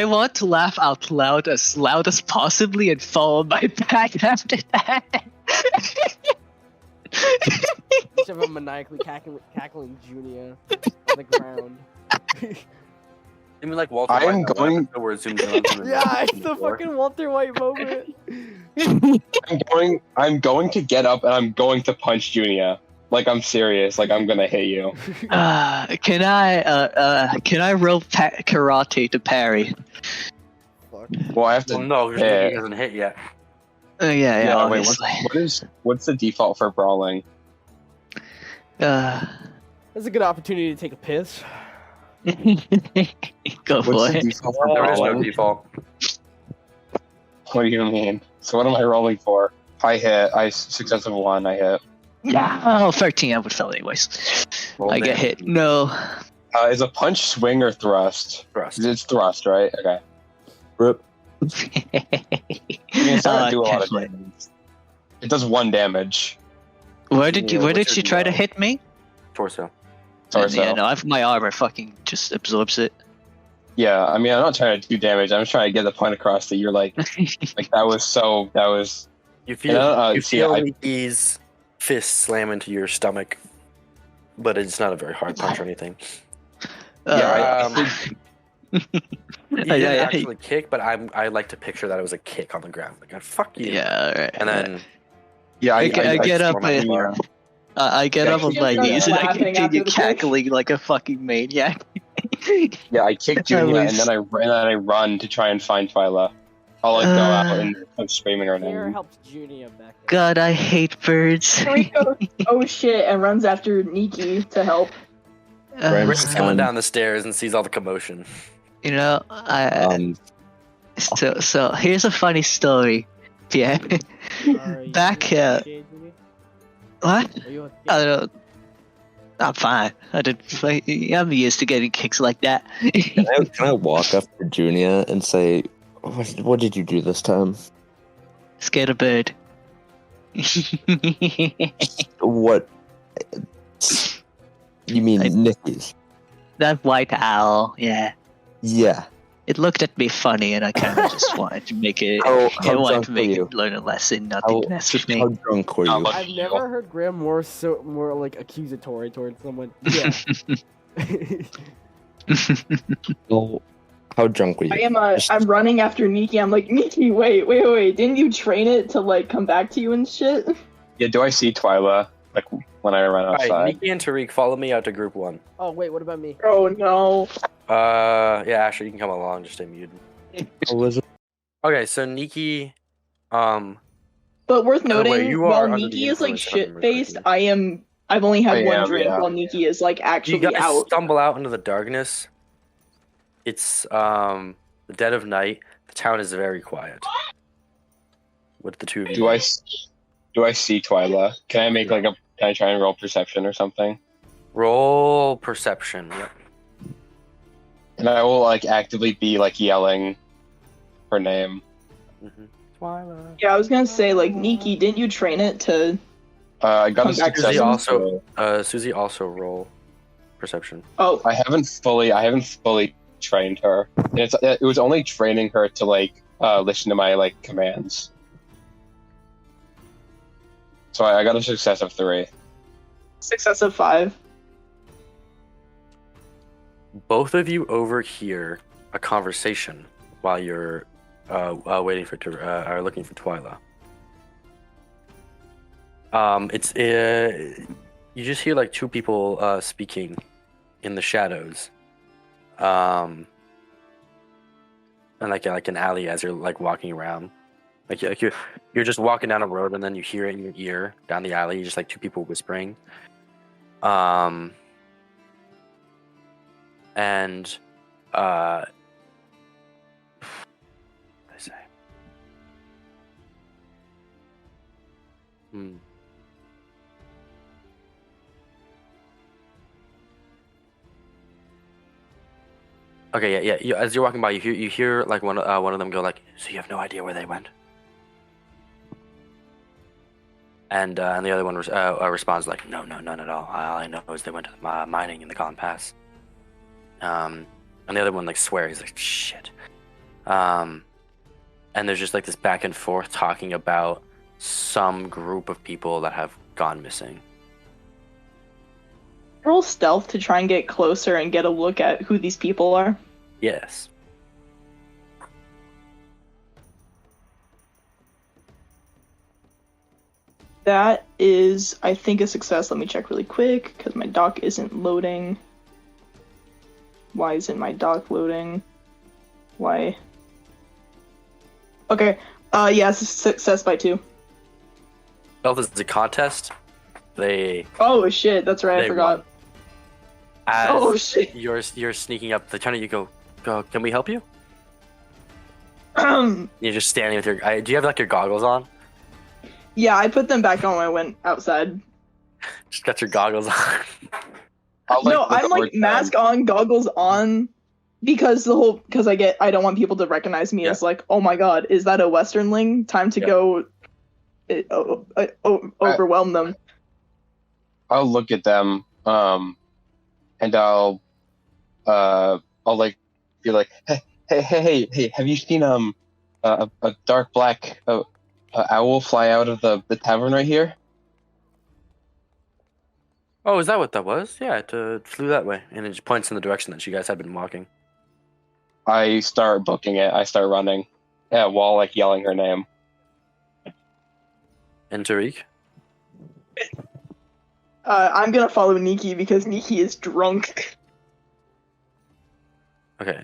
want to laugh out loud as possibly and follow my back after that.
Just have a maniacally cackling Junior on the ground.
You mean like Walter
I am
White,
going-
where it zooms in on him and
Yeah,
then
it's the
floor?
fucking Walter White moment.
I'm going to get up and I'm going to punch Junior. Like I'm serious. Like I'm gonna hit you.
Can I roll karate to parry?
Fuck.
Well, I have to.
Well, no, because
Yeah.
he hasn't hit yet.
Yeah,
Wait,
obviously.
what's the default for brawling?
Uh,
That's a good opportunity to take a piss.
go for
What's the
it.
default for
There is no
brawling?
default.
What do you mean? So what am I rolling for? I hit. Success of 1. I hit.
Yeah, 13 I would fail anyways.
Roll
I get
damage.
hit. No.
Is a punch swing or thrust?
Thrust.
It's thrust, right? Okay.
Rip.
I mean, it's not gonna do a lot of
Okay.
damage. It does 1 damage.
Where did you
what's your
try to
DL?
hit me?
Torso.
Torso.
Yeah, no, my armor fucking just absorbs it.
Yeah, I mean, I'm not trying to do damage. I'm just trying to get the point across that you're like that was.
You feel you
see,
feel
I-
Niki's fist slam into your stomach, but it's not a very hard punch or anything.
Yeah,
You
Yeah,
didn't
yeah.
actually kick, but I like to picture that it was a kick on the ground. Like, fuck you.
Yeah, alright.
And then
Yeah,
I get up
storm out the
and
bar.
I get
Yeah,
up on
keep
my
going
knees and I
laughing
continue
after the push.
cackling like a fucking maniac.
Yeah, I kick Junior and then I run to try and find Twyla. I'll like go out and I'm screaming her
Pierre
name.
helps Junior back there.
God, I hate birds.
Rico, oh shit, and runs after Niki to help.
Rick's
Uh,
coming down the stairs and sees all the commotion.
you know, so here's a funny story. Yeah. Back,
Junior?
What?
Are you okay?
I don't. I'm fine. I'm used to getting kicks like that.
Can I walk up to Junior and say, what did you do this time?
Scared a bird.
What? You mean Nikki's?
That white owl, yeah.
Yeah.
It looked at me funny, and I kind of just wanted to make it.
How
I wanted
drunk
to
were
make
you?
it learn a lesson, not
How,
to mess with me.
how drunk were you?
Oh,
I've never heard Graham more like accusatory towards someone. Yeah.
How drunk were you?
I'm running after Niki. I'm like, Niki, wait. Didn't you train it to like come back to you and shit?
Yeah, do I see Twyla like when I run outside?
Alright, Niki and Tariq, follow me out to group 1.
Oh wait, what about me?
Oh no.
Yeah, Asher, you can come along, just stay muted.
Elizabeth?
Okay, so Niki,
But worth
By the way,
noting,
you are
while
under the
Niki is like
influence of
shit faced,
everybody.
I've only had
I
one
am,
drink
yeah.
while Niki is like
you
actually
guys
out.
stumble out into the darkness. It's the dead of night. The town is very quiet. With the two of you.
Do I see Twyla? Can I try and roll perception or something?
Roll perception. Yep.
And I will like actively be like yelling her name.
Mm-hmm. Twyla.
Yeah, I was gonna say, like, Niki, didn't you train it to...
I got a
Come back to
success.
Susie
Successful.
also. Susie also roll perception.
Oh,
I haven't fully trained her. It was only training her to like listen to my like commands. So I got a success of 3.
success of 5.
Both of you overhear a conversation while you're waiting for or looking for Twyla. It's you just hear like 2 people speaking in the shadows, and like an alley as you're like walking around, like you're just walking down a road and then you hear it in your ear down the alley, just like 2 people whispering, and I say, Okay, yeah. As you're walking by, you hear like one of them go like, "So you have no idea where they went?" And the other one responds like, "No, none at all. All I know is they went to the mining in the Colin Pass." And the other one like swears like, "Shit." And there's just like this back and forth talking about some group of people that have gone missing.
Roll stealth to try and get closer and get a look at who these people are.
Yes.
That is, I think, a success. Let me check really quick, because my doc isn't loading. Why isn't my doc loading? Why? Okay. Yeah, it's a success by 2.
Stealth is a contest.
Oh shit, that's right, I
They
forgot.
won. As
Oh shit.
you're sneaking up, the turn you go, can we help you? You're just standing with your. Do you have like your goggles on?
Yeah, I put them back on when I went outside.
Just got your goggles on.
No, I'm like mask on, goggles on, because I don't want people to recognize me as like, oh my god, is that a Westernling? Time to go overwhelm them.
I'll look at them, and I'll like be like, hey, have you seen a dark black owl fly out of the tavern right here?
Oh, is that what that was? Yeah, it flew that way, and it just points in the direction that you guys had been walking.
I start booking it. I start running, while like yelling her name.
And Tariq?
I'm gonna follow Niki because Niki is drunk.
Okay.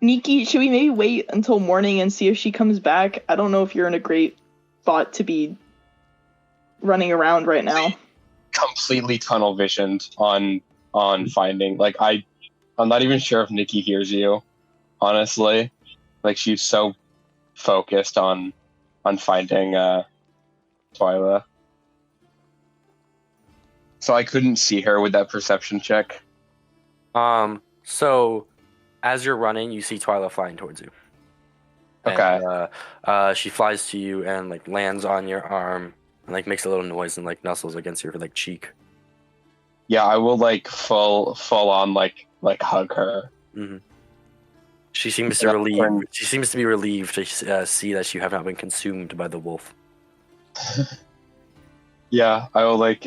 Niki, should we maybe wait until morning and see if she comes back? I don't know if you're in a great spot to be running around right now.
Completely tunnel visioned on finding. Like I'm not even sure if Niki hears you. Honestly, like she's so focused on finding Twyla. So I couldn't see her with that perception check.
So as you're running, you see Twyla flying towards you.
Okay.
And, she flies to you and like lands on your arm and like makes a little noise and like nuzzles against your like cheek.
Yeah, I will like full on like hug her.
Mm-hmm. She seems to relieved. She seems to be relieved to see that you have not been consumed by the wolf.
Yeah, I will like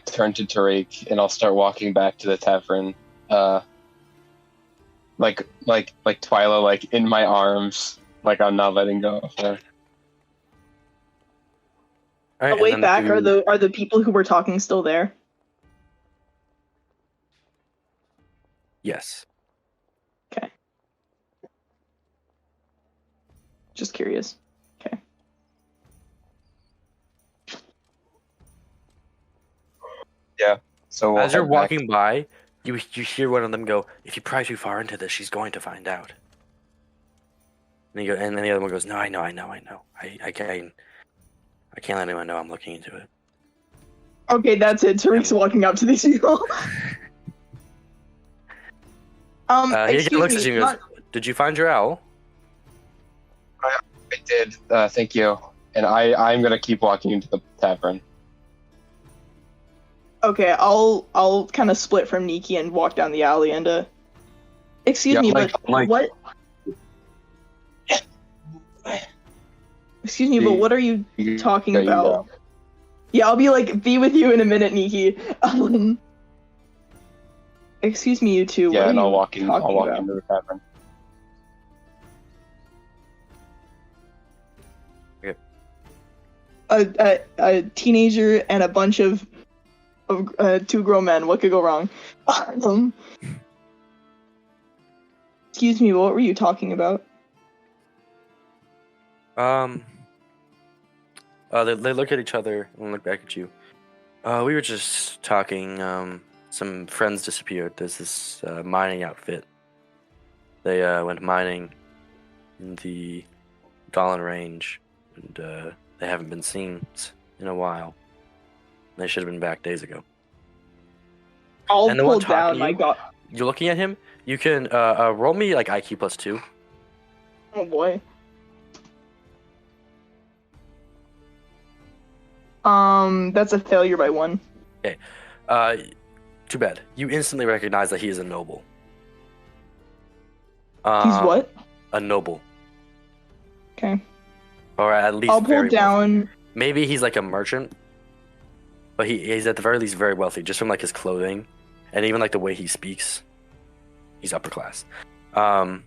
turn to Tariq and I'll start walking back to the tavern. Like Twyla like in my arms, like I'm not letting go of her.
All right,
The way back, are the people who were talking still there?
Yes.
Okay. Just curious. Okay.
Yeah. So
as you're walking by, you hear one of them go, "If you pry too far into this, she's going to find out." And then the other one goes, "No, I know. I can't let anyone know I'm looking into it."
Okay, that's it. Tariq's walking up to these people.
He again
Excuse
looks
me.
at you and goes, "Did you find your owl?"
I did. Thank you. And I'm gonna keep walking into the tavern.
Okay, I'll kind of split from Niki and walk down the alley and excuse me, but what? Excuse me, but what are you talking about? Yeah, I'll be with you in a minute, Niki. Excuse me, you two.
Yeah,
what
and
are
I'll
you
walk into
talking
the tavern.
a teenager and a bunch of two grown men. What could go wrong? Excuse me, what were you talking about?
They look at each other and look back at you. We were just talking. Some friends disappeared. There's this mining outfit. They went mining in the Golan Range, and they haven't been seen in a while. They should have been back days ago.
I'll
And the one
pull down
talking to
my
you,
god.
You're looking at him. You can roll me like IQ +2.
Oh boy. That's a failure by 1.
Okay. Too bad. You instantly recognize that he is a noble.
He's what?
A noble.
Okay.
Or at least
I'll pull
very
down.
wealthy. Maybe he's like a merchant, but he's at the very least very wealthy, just from like his clothing, and even like the way he speaks. He's upper class. And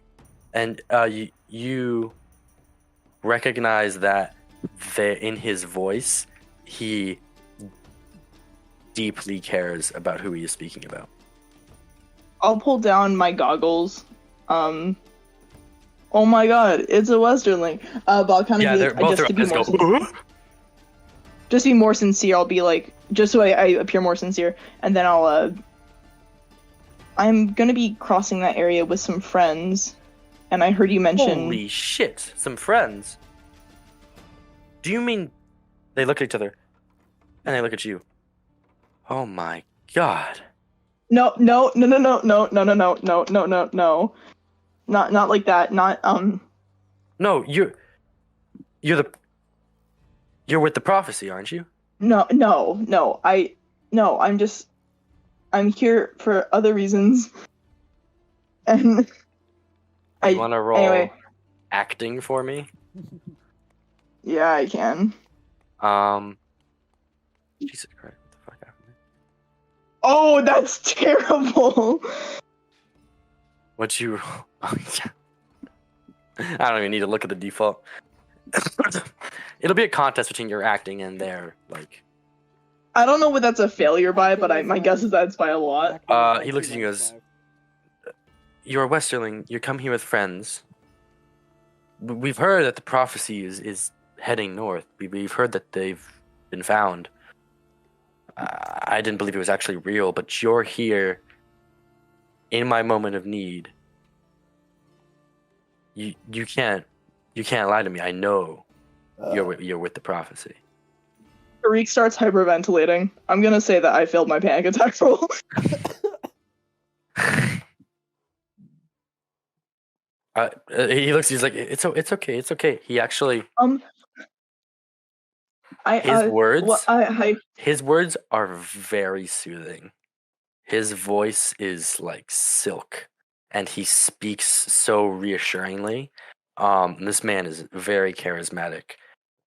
you recognize that in his voice, he deeply cares about who he is speaking about.
I'll pull down my goggles. Oh my god, it's a Westerling. But I'll kind of be like, just to be more sincere. Just be more sincere. I'll be like, just so I appear more sincere, and then I'm gonna be crossing that area with some friends, and I heard you mention.
Holy shit! Some friends. Do you mean they look at each other, and they look at you? Oh my god!
No, not like that.
No, you're with the prophecy, aren't you?
No. I'm here for other reasons. And
You want to roll
anyway.
acting for me?
Yeah, I can.
Jesus Christ, what the fuck happened?
Oh, that's terrible.
What'd you? Oh, yeah. I don't even need to look at the default. It'll be a contest between your acting and their like.
I don't know what that's a failure by, but my guess is that's by a lot.
He looks at you and goes, "You're a Westerling. You come here with friends. We've heard that the prophecy is heading north. We've heard that they've been found. I didn't believe it was actually real, but you're here in my moment of need. You can't lie to me. I know you're with the prophecy."
Tariq starts hyperventilating. I'm gonna say that I failed my panic attack roll.
He looks. He's like, it's okay. It's okay. He actually. His words are very soothing. His voice is like silk, and he speaks so reassuringly. This man is very charismatic.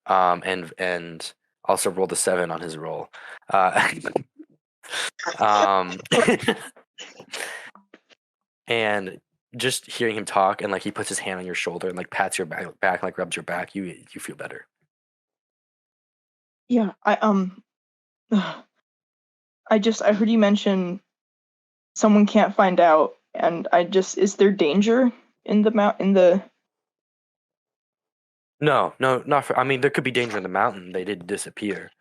And also rolled a 7 on his roll. And just hearing him talk and like he puts his hand on your shoulder and like pats your back like rubs your back, you feel better.
Yeah, I heard you mention someone can't find out, and is there danger in the
No, not for. I mean, there could be danger in the mountain. They did disappear,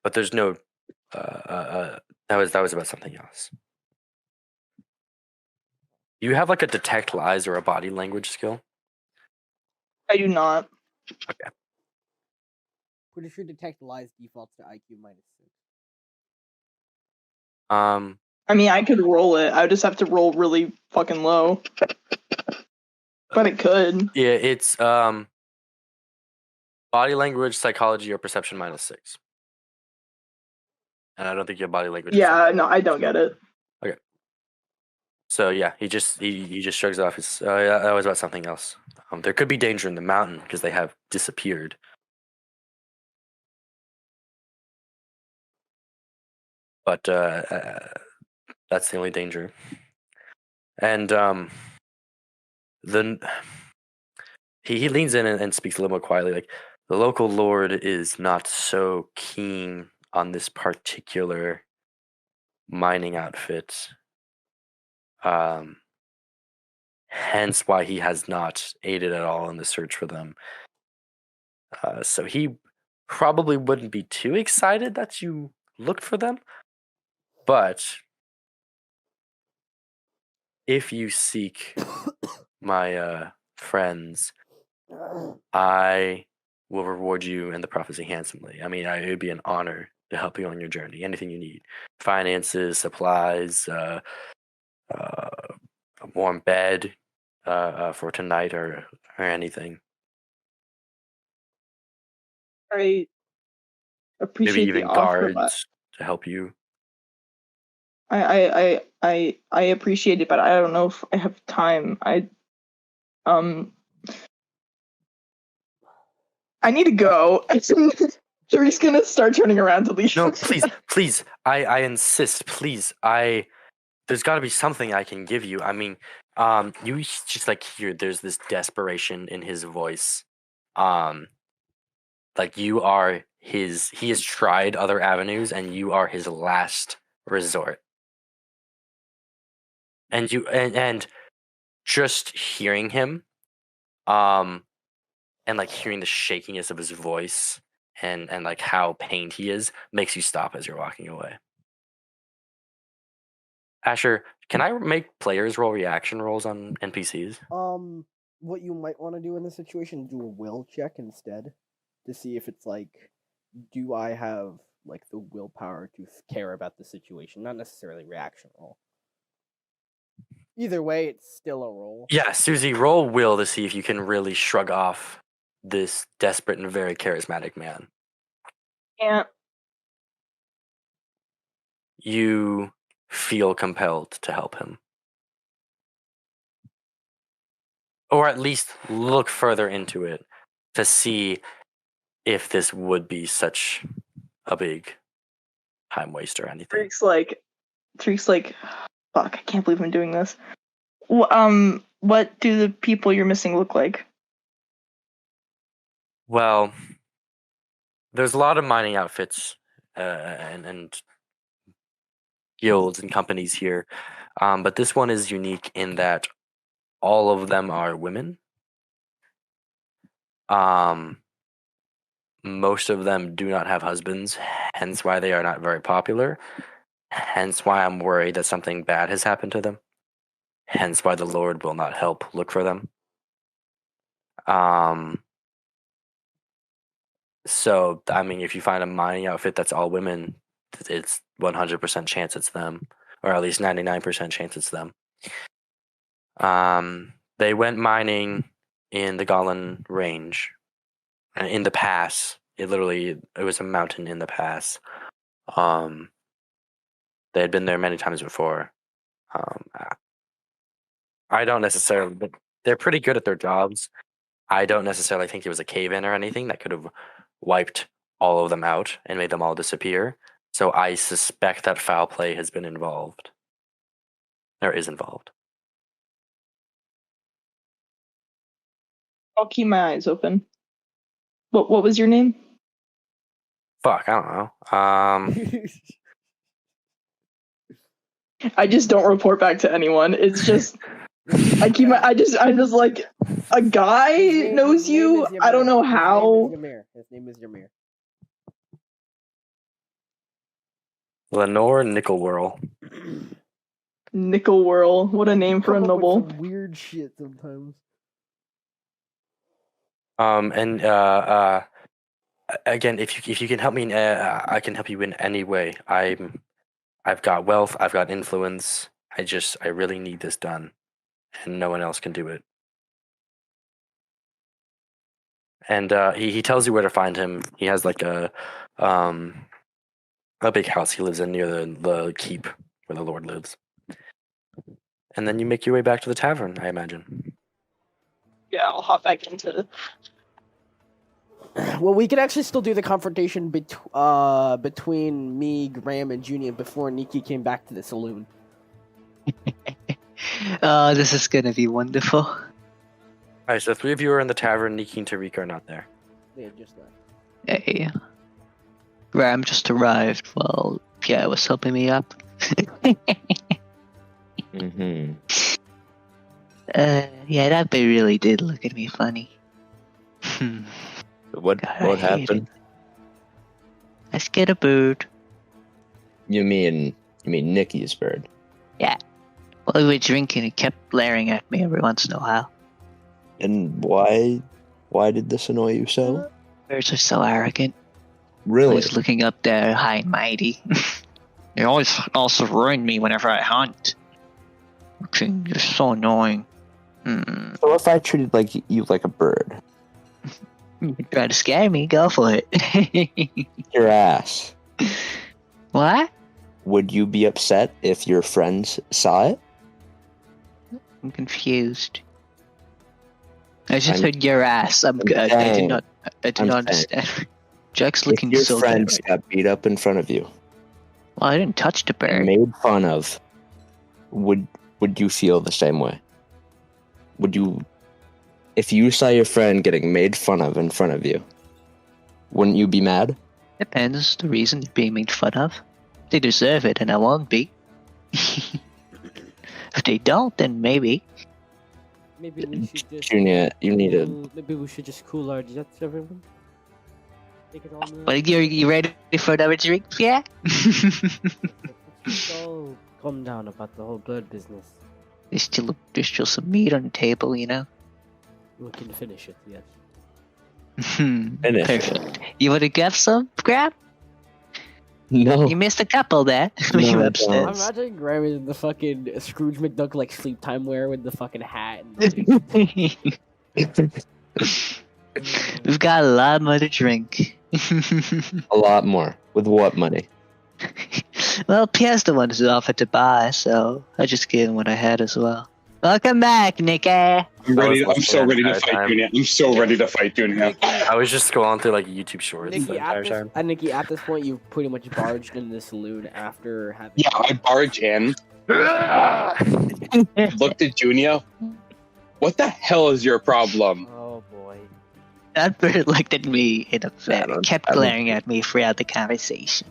but there's no. That was about something else. You have like a detect lies or a body language skill?
I do not.
Okay.
Pretty sure detect lies defaults to IQ -6.
I mean, I could roll it. I would just have to roll really fucking low. But it could.
Yeah, it's body language, psychology, or perception -6. And I don't think you have body language.
Yeah, no, I don't get it.
Okay. So yeah, he just shrugs off his. Yeah, that was about something else. There could be danger in the mountain because they have disappeared. But that's the only danger. And then he leans in and speaks a little more quietly, like, the local lord is not so keen on this particular mining outfit. Hence why he has not aided at all in the search for them. So he probably wouldn't be too excited that you looked for them. But if you seek my friends, I will reward you and the prophecy handsomely. I mean, it would be an honor to help you on your journey. Anything you need, finances, supplies, a warm bed for tonight, or anything.
I
Maybe
appreciate
even
the offer, but
guards to help you.
I appreciate it, but I don't know if I have time. I need to go. Shari's gonna start turning around to leave.
No, please. I insist, please. There's got to be something I can give you. I mean, you just like hear there's this desperation in his voice. Like you are his. He has tried other avenues, and you are his last resort. And and just hearing him, and like hearing the shakiness of his voice, and like how pained he is, makes you stop as you're walking away. Asher, can I make players roll reaction rolls on NPCs?
What you might want to do in this situation, do a will check instead to see if it's like, do I have like the willpower to care about the situation, not necessarily reaction roll. Either way, it's still a roll.
Yeah, Susie, roll will to see if you can really shrug off this desperate and very charismatic man.
Yeah.
You feel compelled to help him. Or at least look further into it to see if this would be such a big time waste or anything.
Treek's like, fuck, I can't believe I'm doing this. What do the people you're missing look like?
Well, there's a lot of mining outfits and guilds and companies here, but this one is unique in that all of them are women. Most of them do not have husbands, hence why they are not very popular. Hence why I'm worried that something bad has happened to them. Hence why the Lord will not help look for them. So, I mean, if you find a mining outfit that's all women, it's 100% chance it's them, or at least 99% chance it's them. They went mining in the Golan Range, in the pass. It was a mountain in the pass. They had been there many times before. I don't necessarily, but they're pretty good at their jobs. I don't necessarily think it was a cave-in or anything that could have wiped all of them out and made them all disappear. So I suspect that foul play has been involved. Or is involved.
I'll keep my eyes open. What was your name?
Fuck, I don't know.
I just don't report back to anyone. It's just I'm just like, a guy knows you. I don't know how.
His name is Ymir.
Lenore Nickelwhirl.
Nickelwhirl. What a name for a noble.
Weird shit sometimes.
And again, if you can help me, I can help you in any way. I've got wealth, I've got influence. I really need this done, and no one else can do it. And he tells you where to find him. He has like a big house he lives in near the keep where the Lord lives. And then you make your way back to the tavern, I imagine.
Yeah, I'll hop back into.
Well, we could actually still do the confrontation between me, Graham, and Junior before Niki came back to the saloon.
Oh, this is gonna be wonderful.
Alright, so 3 of you are in the tavern. Niki and Tariq are not there.
They had just left.
Hey. Ram just arrived while Pierre was helping me up.
Mm-hmm.
Yeah, that bit really did look at me funny.
What
God, I
what
hate
happened?
I scared a bird.
You mean Nikki's bird?
While we were drinking, it kept glaring at me every once in a while.
And why did this annoy you so?
Birds are so arrogant.
Really?
Always looking up there, high and mighty. They always also ruin me whenever I hunt. You're so annoying.
So if I treated you like a bird,
You try to scare me, go for it.
your ass,
What?
would you be upset if your friends saw it?
I'm confused. I just
I'm-
heard your ass. I did
saying-
not
I'm
understand. Jack's
If
looking
your
so
friends
good.
got beat up in front of you
Well, I didn't touch the
and
bird.
made fun of, would you feel the same way? Would you, if you saw your friend getting made fun of in front of you, wouldn't you be mad?
Depends the reason they're being made fun of. They deserve it, and I won't be. If they don't, then maybe.
Maybe we should just.
Junior, you need to.
Maybe we should just cool our jets, everyone. Take it on the.
But you ready for another drink? Yeah.
Let's all calm down about the whole blood business.
There's still some meat on the table, you know.
We can finish it, yes.
Finish.
Perfect. You want to grab some? Grab?
No.
You missed a couple there when
No,
you were
I
I'm
upstairs.
imagining Graham in the fucking Scrooge McDuck like sleep time wear with the fucking hat. And
We've got a lot more to drink.
A lot more. With what money?
Well, Pierre's the one who's offered to buy, so I just gave him what I had as well. Welcome back, Niki.
I'm so ready to
Entire
fight
time.
Junior. I'm so ready to fight Junior.
I was just scrolling through like YouTube shorts the
Nikki,
entire time.
Nikki, at this point, you've pretty much barged into the saloon after having.
Yeah, I barge in, looked at Junior. What the hell is your problem?
Oh boy.
That bird looked at me in a
I don't-
kept
I don't-
glaring at me throughout the conversation.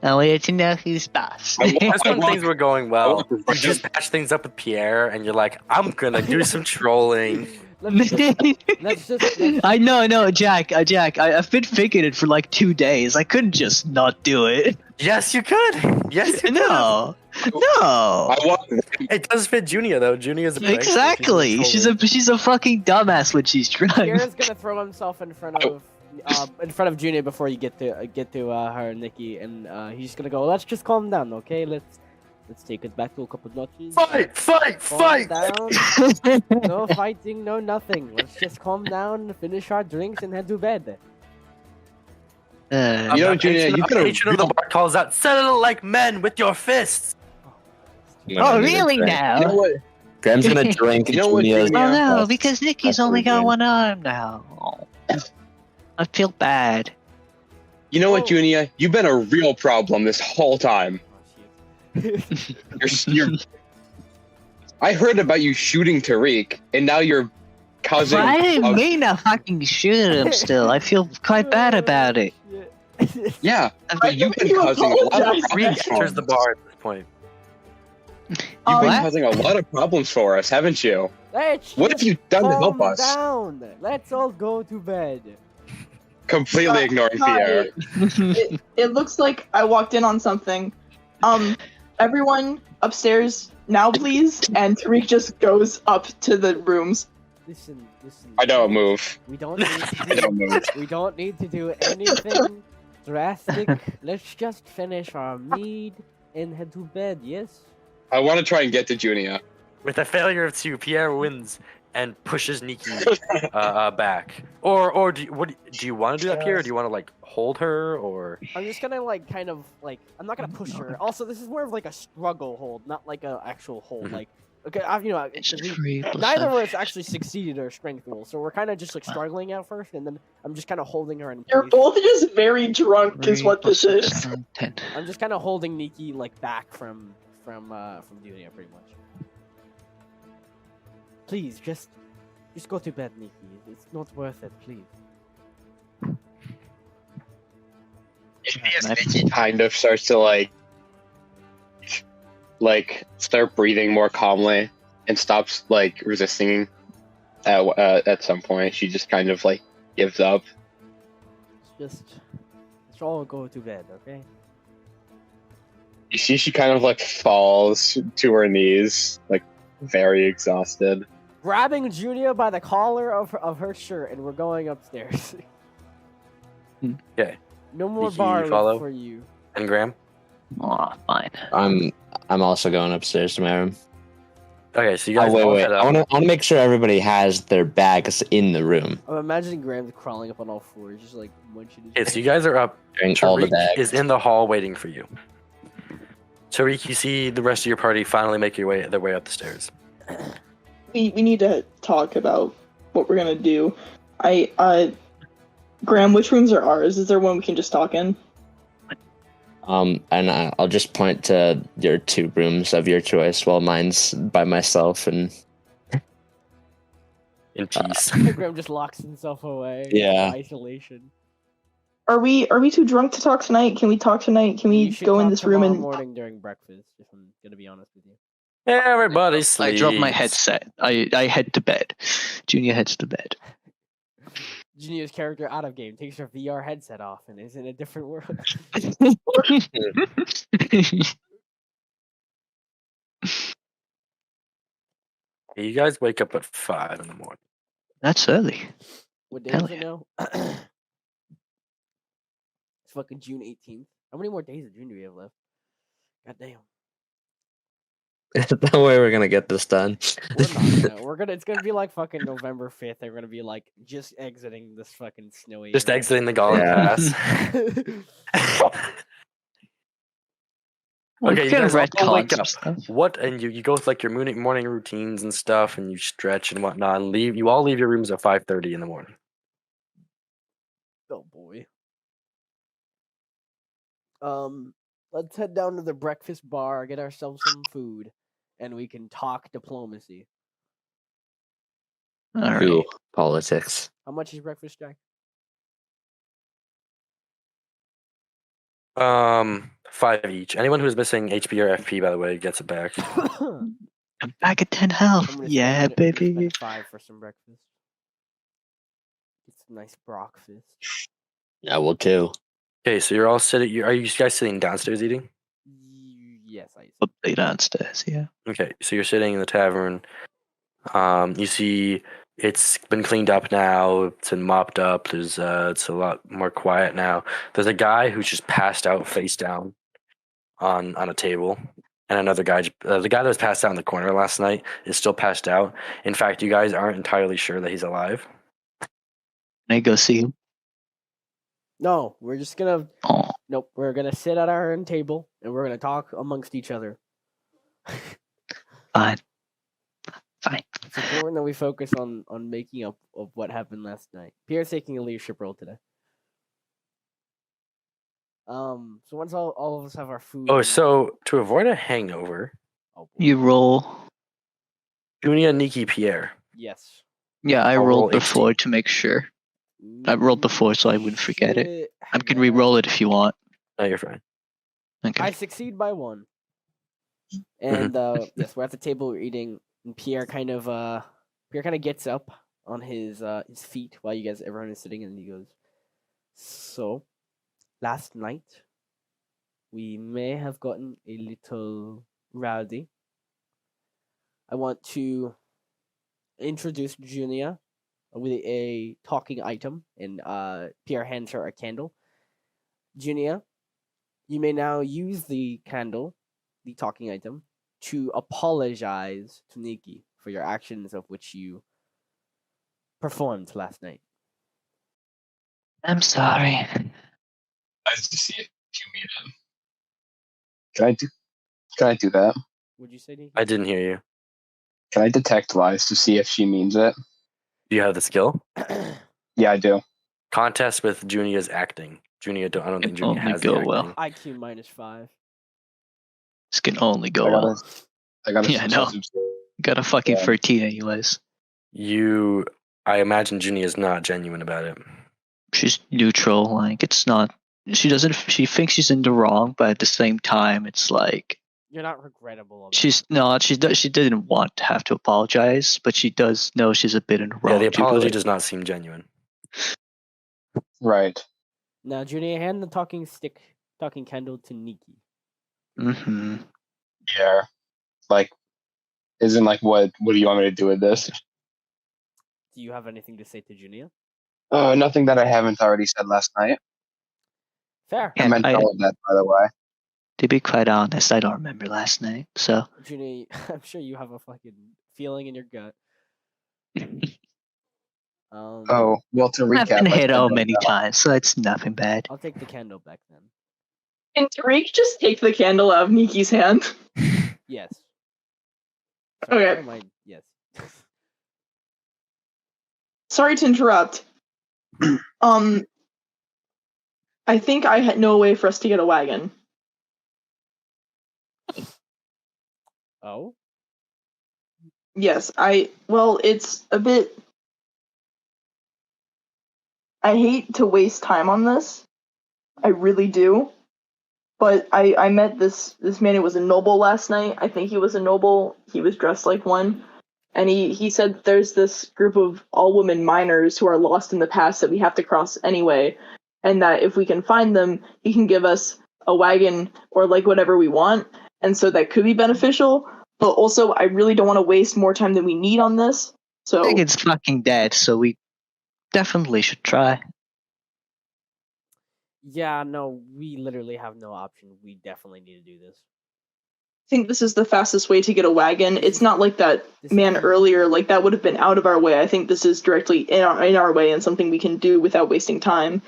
I wanted to know who's boss.
That's when
want-
things were going well.
want to
You
fight
just patch things up with Pierre, and you're like, I'm gonna do some trolling.
Let's just
I know, no, Jack, I've been faking it for like 2 days. I couldn't just not do it.
Yes, you could. Yes, you could.
No, no.
I want.
It does fit Junia though. Junia's a prick.
Exactly. She's a fucking dumbass when she's drunk.
Pierre's gonna throw himself in front of Junior before you get to her, Nikki, and he's just gonna go. Let's just calm down, okay? Let's take it back to a couple notches.
Fight! Fight!
Calm
Fight!
down. No fighting, no nothing. Let's just calm down, finish our drinks, and head to bed.
Uh,
You know, Junior, you
a
better
patron of the bar calls out, settle like men with your fists.
oh, really now?
You know what?
Graham's gonna drink
You know what,
Junior's
Junior?
Oh no,
best
because Nikki's
after
only got
game.
one arm now. I feel bad.
You know what, Junior? You've been a real problem this whole time. You're. I heard about you shooting Tariq, and now you're causing.
But I didn't
a-
mean to fucking shoot him still. I feel quite bad about it.
Yeah, but you've been
You
causing a lot of
apologize.
problems.
Tariq enters the bar at this point.
You've
Oh,
been
what?
causing a lot of problems for us, haven't you?
Let's
What have
just
you done to help
calm
us?
down. Let's all go to bed.
Completely ignoring Pierre.
It looks like I walked in on something. Everyone upstairs now, please. And Tariq just goes up to the rooms.
Listen.
I don't move.
We don't need to
I don't move.
We don't need to do anything drastic. Let's just finish our mead, and head to bed. Yes.
I want to try and get to Junia.
With a failure of 2, Pierre wins and pushes Niki back. Or do you want to do that, Pierre? Or do you want to like hold her or?
I'm just gonna like kind of like I'm not gonna push her. Also, this is more of like a struggle hold, not like a actual hold.
Mhm.
Like okay,
It's
we,
3 plus
neither of
7.
us actually succeeded our strength roll, so we're kind of just like struggling at first, and then I'm just kind of holding her in
You're
place.
both just very drunk, is
3
what
plus
this
6,
is.
10.
I'm just kind of holding Niki like back from Junia pretty much. Please, just go to bed, Niki. It's not worth it, please.
Niki kind of starts to start breathing more calmly and stops like resisting. At some point, she just kind of like gives up.
Let's all go to bed, okay?
You see, she kind of like falls to her knees, like very exhausted.
Grabbing Junia by the collar of her shirt, and we're going upstairs.
Okay.
No more
Niki,
bar
follow?
for you.
And Graham.
Aw, fine.
I'm also going upstairs to my room.
Okay, so you guys
wait.
all head
I
up.
want to make sure everybody has their bags in the room.
I'm imagining Graham crawling up on all fours, just like munching his.
Okay, so you guys are up.
Bring all the
Tariq
bags.
is in the hall waiting for you. Tariq, you see the rest of your party finally make their way up the stairs.
We need to talk about what we're gonna do. Graham, which rooms are ours? Is there one we can just talk in?
And I'll just point to your 2 rooms of your choice, while mine's by myself and.
In peace.
Graham just locks himself away.
Yeah.
Isolation.
Are we too drunk to talk tonight? Can we talk tonight? Can we
should
go in
talk
this room
tomorrow
and
morning during breakfast? If I'm gonna be honest with you.
Everybody
I
sleeps.
drop my headset. I head to bed. Junior heads to bed.
Junior's character out of game takes her VR headset off and is in a different world.
You guys wake up at 5 in the morning.
That's early.
What day
Hell
is it now? It's fucking June 18th. How many more days of June do we have left? God damn.
No way we're gonna get this done.
We're not gonna. It's gonna be like fucking November 5th. They're gonna be like just exiting this fucking snowy.
Just
area.
exiting the Golden
Yeah.
Pass.
Well,
Okay, you
get
guys
red
all wake
cards
up.
and stuff.
What? And you go with like your morning routines and stuff, and you stretch and whatnot, and leave. You all leave your rooms at 5:30 in the morning.
Oh boy. Let's head down to the breakfast bar, get ourselves some food, and we can talk diplomacy.
All right.
Ooh, politics.
How much is breakfast, Jack?
5 each. Anyone who's missing HP or FP, by the way, gets it back.
I'm
I'm back at 10 health.
gonna
Yeah,
spend- I'm gonna
baby.
spend 5 for some breakfast. Get some nice breakfast.
I will too.
Okay, so you're all sitting. Are you guys sitting downstairs eating?
Yes, I.
Up there downstairs, yeah.
Okay, so you're sitting in the tavern. You see it's been cleaned up now. It's been mopped up. There's it's a lot more quiet now. There's a guy who's just passed out face down on a table, and another guy, the guy that was passed out in the corner last night, is still passed out. In fact, you guys aren't entirely sure that he's alive.
Can I go see him?
No, we're just gonna.
Oh,
Nope, we're gonna sit at our own table and we're gonna talk amongst each other.
fine. Fine.
It's important that we focus on making up of what happened last night. Pierre's taking a leadership role today. So once all of us have our food.
Oh, so to avoid a hangover,
Oh, boy.
You roll.
Junia, Niki, Pierre.
Yes.
Yeah, I
I'll roll
rolled
18.
before to make sure. I rolled before so I wouldn't forget it.
Shit.
I can re-roll it if you want.
No, you're fine.
Okay.
I succeed by 1. And yes, we're at the table. We're eating, and Pierre kind of gets up on his feet while everyone is sitting, and he goes, "So, last night, we may have gotten a little rowdy. I want to introduce Junia with a talking item," and Pierre hands her a candle. Junia, you may now use the candle the talking item to apologize to Niki for your actions of which you performed last night.
I'm sorry.
Nice to see it. If you mean it. Can I do that?
Would you say, Niki?
I didn't hear you.
Can I detect lies to see if she means it?
Do you have the skill?
Yeah, I do.
Contest with Junia's acting. I don't think Junia
only
has
go
the
well.
acting.
IQ -5.
This can only go
I got
well.
I got a
Yeah, I know.
successive.
Got a fucking
Yeah.
13 anyways.
I imagine Junia's not genuine about it.
She's neutral. Like, it's not. She doesn't. She thinks she's in the wrong, but at the same time, it's like
You're not regrettable about
she's
it.
not. She didn't want to have to apologize, but she does know she's a bit in the wrong.
Yeah, the
due to
apology
it.
does not seem genuine.
Right.
Now, Junia, hand the talking candle to Niki.
Mm-hmm.
Yeah. Like, isn't like what do you want me to do with this?
Do you have anything to say to Junia?
Nothing that I haven't already said last night.
Fair.
I meant all of that, by the way.
To be quite honest, I don't remember last night. So
Junia, I'm sure you have a fucking feeling in your gut.
Oh, well, to
I've
recap,
been
I
hit
said
out
no,
many
no.
times, so it's nothing bad.
I'll take the candle back then.
Can Tariq just take the candle out of Niki's hand?
Yes.
Okay.
Yes.
Sorry to interrupt. I think I know a way for us to get a wagon.
Oh?
Yes, it's a bit... I hate to waste time on this. I really do. But I met this man who was a noble last night. I think he was a noble. He was dressed like one. And he said there's this group of all-women miners who are lost in the past that we have to cross anyway. And that if we can find them, he can give us a wagon or like whatever we want. And so that could be beneficial. But also, I really don't want to waste more time than we need on this. So
I think it's fucking dead, so we definitely should try.
Yeah, no, we literally have no option. We definitely need to do this.
I think this is the fastest way to get a wagon. It's not like that man earlier, like that would have been out of our way. I think this is directly in our way and something we can do without wasting time.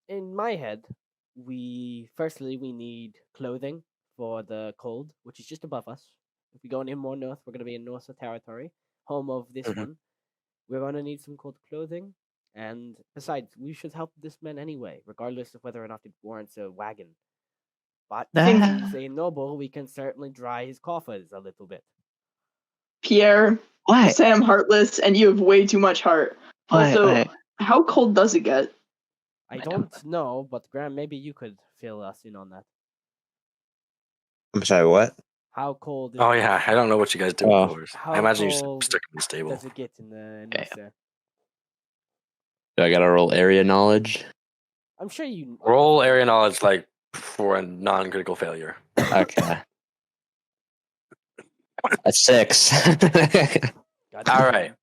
In my head, we need clothing for the cold, which is just above us. If we go in more north, we're going to be in Norse territory, home of this one. We're going to need some cold clothing. And besides, we should help this man anyway, regardless of whether or not it warrants a wagon. But since he's a noble, we can certainly dry his coffers a little bit.
Pierre,
What?
say I'm heartless, and you have way too much heart. Also, how cold does it get?
I don't know, but Graham, maybe you could fill us in on that.
I'm sorry, what?
How cold is
Oh,
it?
yeah. I don't know what you guys do
Oh.
with doors.
How
I imagine you're
cold
stuck in the stable.
does it get in the Norse?
Do I gotta roll area knowledge?
I'm sure you
Roll area knowledge like for a non-critical failure.
Okay. A 6.
All right.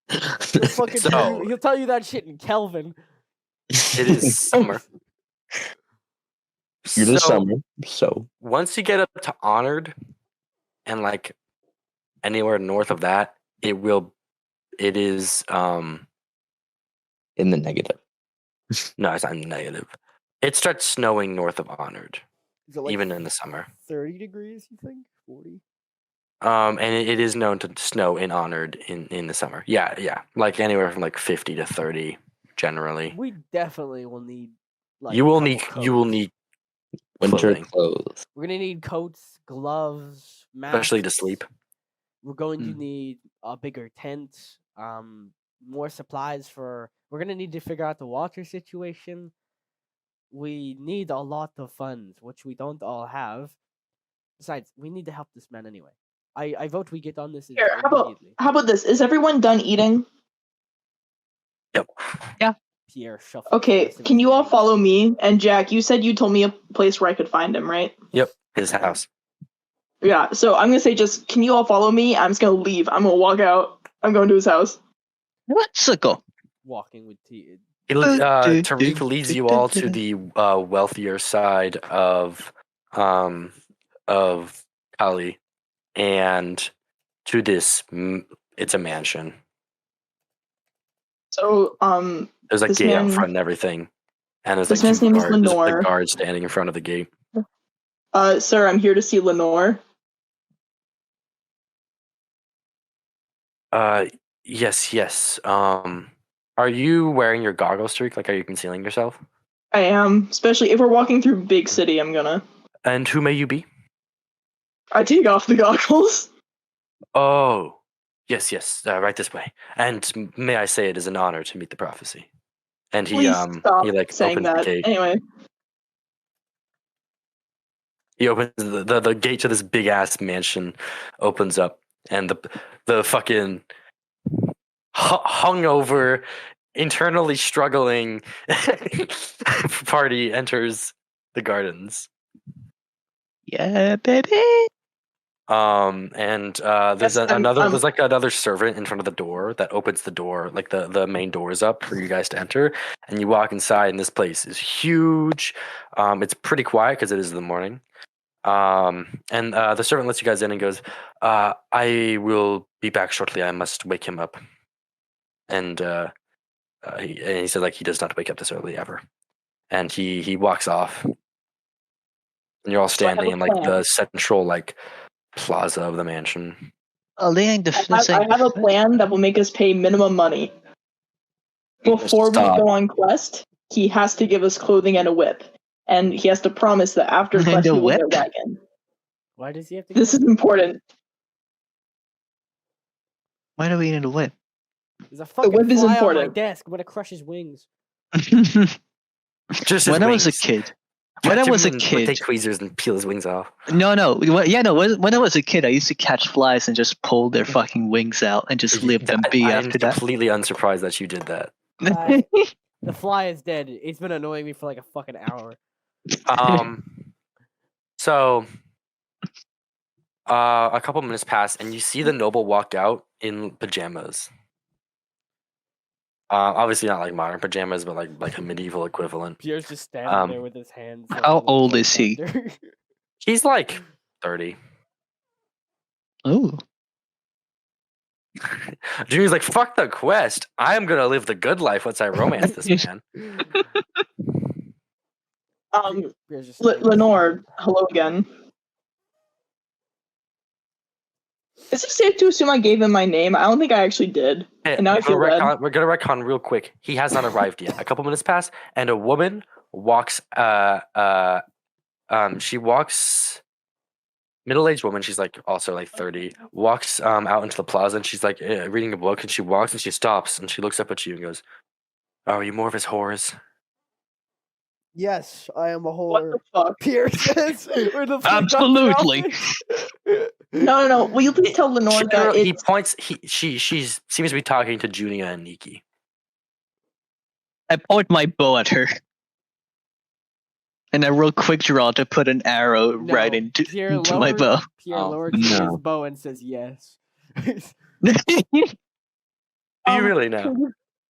So-
He'll tell you that shit in Kelvin.
It is summer.
You're the
So,
summer, so
once you get up to honored and like anywhere north of that, it is
in the negative.
no, it's not negative. It starts snowing north of honored,
Is it like
even in the summer.
30 degrees, you think? 40?
And it is known to snow in honored in the summer. Yeah. Like anywhere from like 50 to 30 generally.
We definitely will need like
You will
a
need
couple coats.
Winter
clothing,
clothes.
We're gonna need coats, gloves, masks.
especially to sleep.
We're going to need a bigger tent, more supplies we're gonna need to figure out the water situation. We need a lot of funds, which we don't all have. Besides, we need to help this man anyway. I vote we get on this
Here,
immediately.
how about this? Is everyone done eating?
Yep.
Pierre shuffle.
Okay, can you all follow me? And Jack, you said you told me a place where I could find him, right?
Yep. His house.
Yeah, so I'm gonna say can you all follow me? I'm just gonna leave. I'm gonna walk out. I'm going to his house.
Let's go.
Walking with T.
Tariq leads you all to the wealthier side of of Khali, and to this, it's a mansion.
So,
There's a
this
gate out
man-
front and everything, and there's
this
like
man's name is
there's like
Lenore.
a guard standing in front of the gate.
Sir, I'm here to see Lenore.
Yes. Are you wearing your goggle streak? Like, are you concealing yourself?
I am, especially if we're walking through big city. I'm gonna.
And who may you be?
I take off the goggles.
Oh, yes. Right this way. And may I say, it is an honor to meet the prophecy. And he
Please stop
he like
saying
opens the
that.
gate.
Anyway,
He opens the gate to this big ass mansion, opens up, and the fucking hungover, internally struggling party enters the gardens.
Yeah, baby.
And there's
Yes,
there's like another servant in front of the door that opens the door, like the main door is up for you guys to enter, and you walk inside, and this place is huge. It's pretty quiet because it is the morning. And the servant lets you guys in and goes, I will be back shortly. I must wake him up. And he said like he does not wake up this early ever. And he walks off. And you're all standing in like the central like plaza of the mansion.
Oh, they ain't
I have a plan that will make us pay minimum money. Before we go on quest, he has to give us clothing and a whip. And he has to promise that after
And
quest
a
he will get a
whip?
wagon.
Why does he have to?
This is important.
Why do we need a whip?
There's a fucking
whip is
fly on my
important.
desk. I'm gonna crush his wings.
Just
When I was a kid. When I was a kid.
take tweezers and peel his wings off.
No. When I was a kid, I used to catch flies and just pull their fucking wings out and just leave them be
I'm
after that.
completely unsurprised that you did that.
The fly is dead. It's been annoying me for like a fucking hour.
So a couple minutes pass, and you see the noble walk out in pajamas. Obviously not like modern pajamas, but like a medieval equivalent.
Pierre's just standing there with his hands.
How old is he?
He's like 30.
Oh.
Jimmy's like, fuck the quest. I am gonna live the good life once I romance this man.
Lenore, hello again. Is it safe to assume I gave him my name? I don't think I actually did.
Hey,
And now I feel bad.
we're gonna retcon real quick. He has not arrived yet. A couple minutes pass, and a woman walks. She walks. Middle-aged woman. She's like also like 30. Walks out into the plaza, and she's like reading a book. And she walks, and she stops, and she looks up at you and goes, "Oh, are you more of his whores?"
Yes, I am a whore.
What the fuck?
Pierre says.
Absolutely.
No. Will you please tell Lenore that
He
it's...
points. She seems to be talking to Junia and Niki.
I point my bow at her. And I roll quick draw to put an arrow right into my bow.
Pierre lowers his bow and says yes.
Do you really know?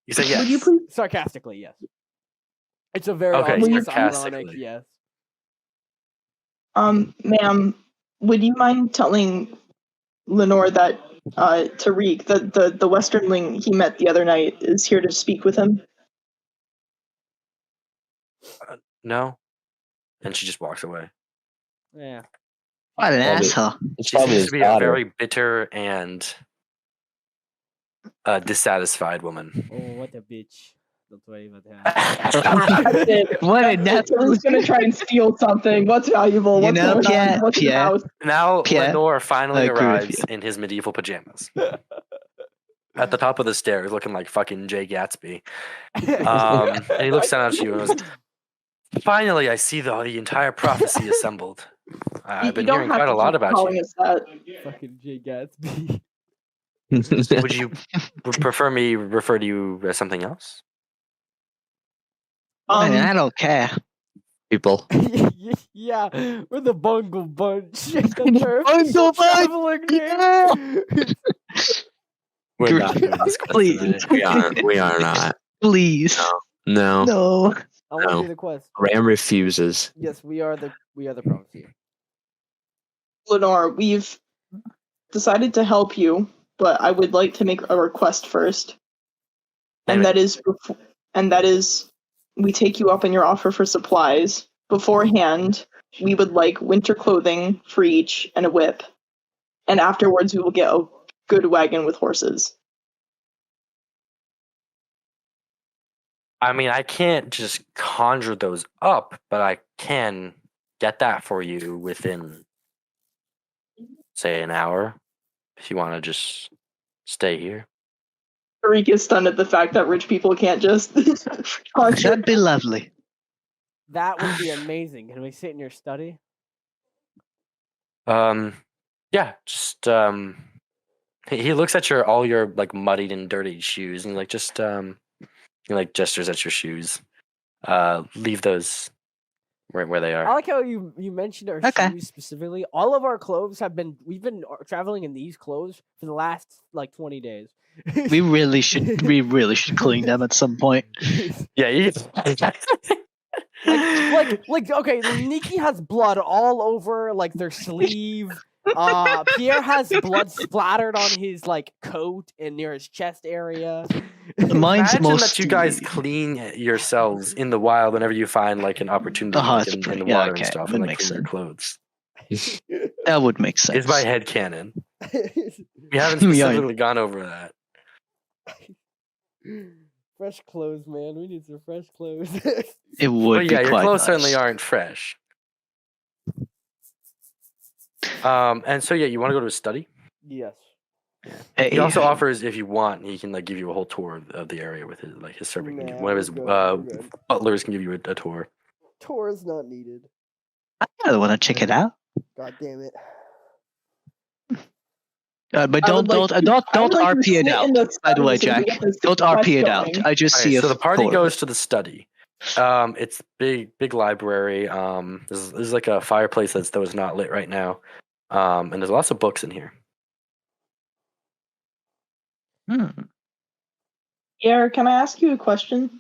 You say yes.
Would you please...
Sarcastically, yes. It's a very
Okay,
obvious
sarcastically.
ironic yes.
Ma'am, would you mind telling Lenore that Tariq, the Westernling he met the other night, is here to speak with him?
No. And she just walks away.
Yeah.
What an
Probably-
asshole.
It's
She
probably
seems
his
to be a
daughter.
very bitter and dissatisfied woman.
Oh, what a bitch. Don't worry about that.
That's it.
What a net.
Someone's gonna try and steal something. What's valuable? What's going on? What's in the house?
Now
Pierre,
Lenore finally
I agree with
arrives
you.
in his medieval pajamas. At the top of the stairs, looking like fucking Jay Gatsby. And he looks down at you and goes, "Finally, I see the entire prophecy assembled. I've been
You don't
hearing
have
quite
to
a lot
keep
about
calling
you.
us that.
Fucking Jay Gatsby.
Would you prefer me refer to you as something else?"
I don't care.
People.
Yeah, we're the Bungle Bunch. The
Bungle
traveling
Bunch!
We're not doing this quest
Please.
today.
We are not.
Please.
No.
No.
I want to
No.
do the quest.
Ram refuses.
Yes, we are the prophecy.
Lenore, we've decided to help you, but I would like to make a request first. And that is, we take you up on your offer for supplies. Beforehand, we would like winter clothing for each and a whip. And afterwards, we will get a good wagon with horses.
I mean, I can't just conjure those up, but I can get that for you within, say, an hour. If you want to just stay here.
Tariq is stunned at the fact that rich people can't just conjure.
That'd be lovely.
That would be amazing. Can we sit in your study?
Yeah, just he looks at all your like muddied and dirty shoes and like just he like gestures at your shoes. Leave those where they
I
are.
like how you mentioned our shoes specifically. All of our clothes we've been traveling in these clothes for the last like 20 days.
We really should clean them at some point.
Yeah,
like okay, Niki has blood all over like their sleeve. Pierre has blood splattered on his like coat and near his chest area.
Mine's
Imagine
most
that you guys clean yourselves in the wild whenever you find like an opportunity like, in the water and stuff, and like clean your clothes.
That would make sense.
It's my head canon. We haven't specifically gone over that.
Fresh clothes, man. We need some fresh clothes.
It would be
your
quite
clothes
nice.
certainly aren't fresh. And so you want to go to his study?
Yes.
Hey,
He also offers, if you want, he can like give you a whole tour of the area with his servant.
Nah,
One of his
we're good.
butlers can give you a tour.
Tour is not needed.
I want to check it out.
God damn it.
But don't RP it out. By the way, Jack, don't RP it out. I just see
so the party
photo.
goes to the study. It's big library. There's like a fireplace that was not lit right now. And there's lots of books in here.
Yeah, can I ask you a question?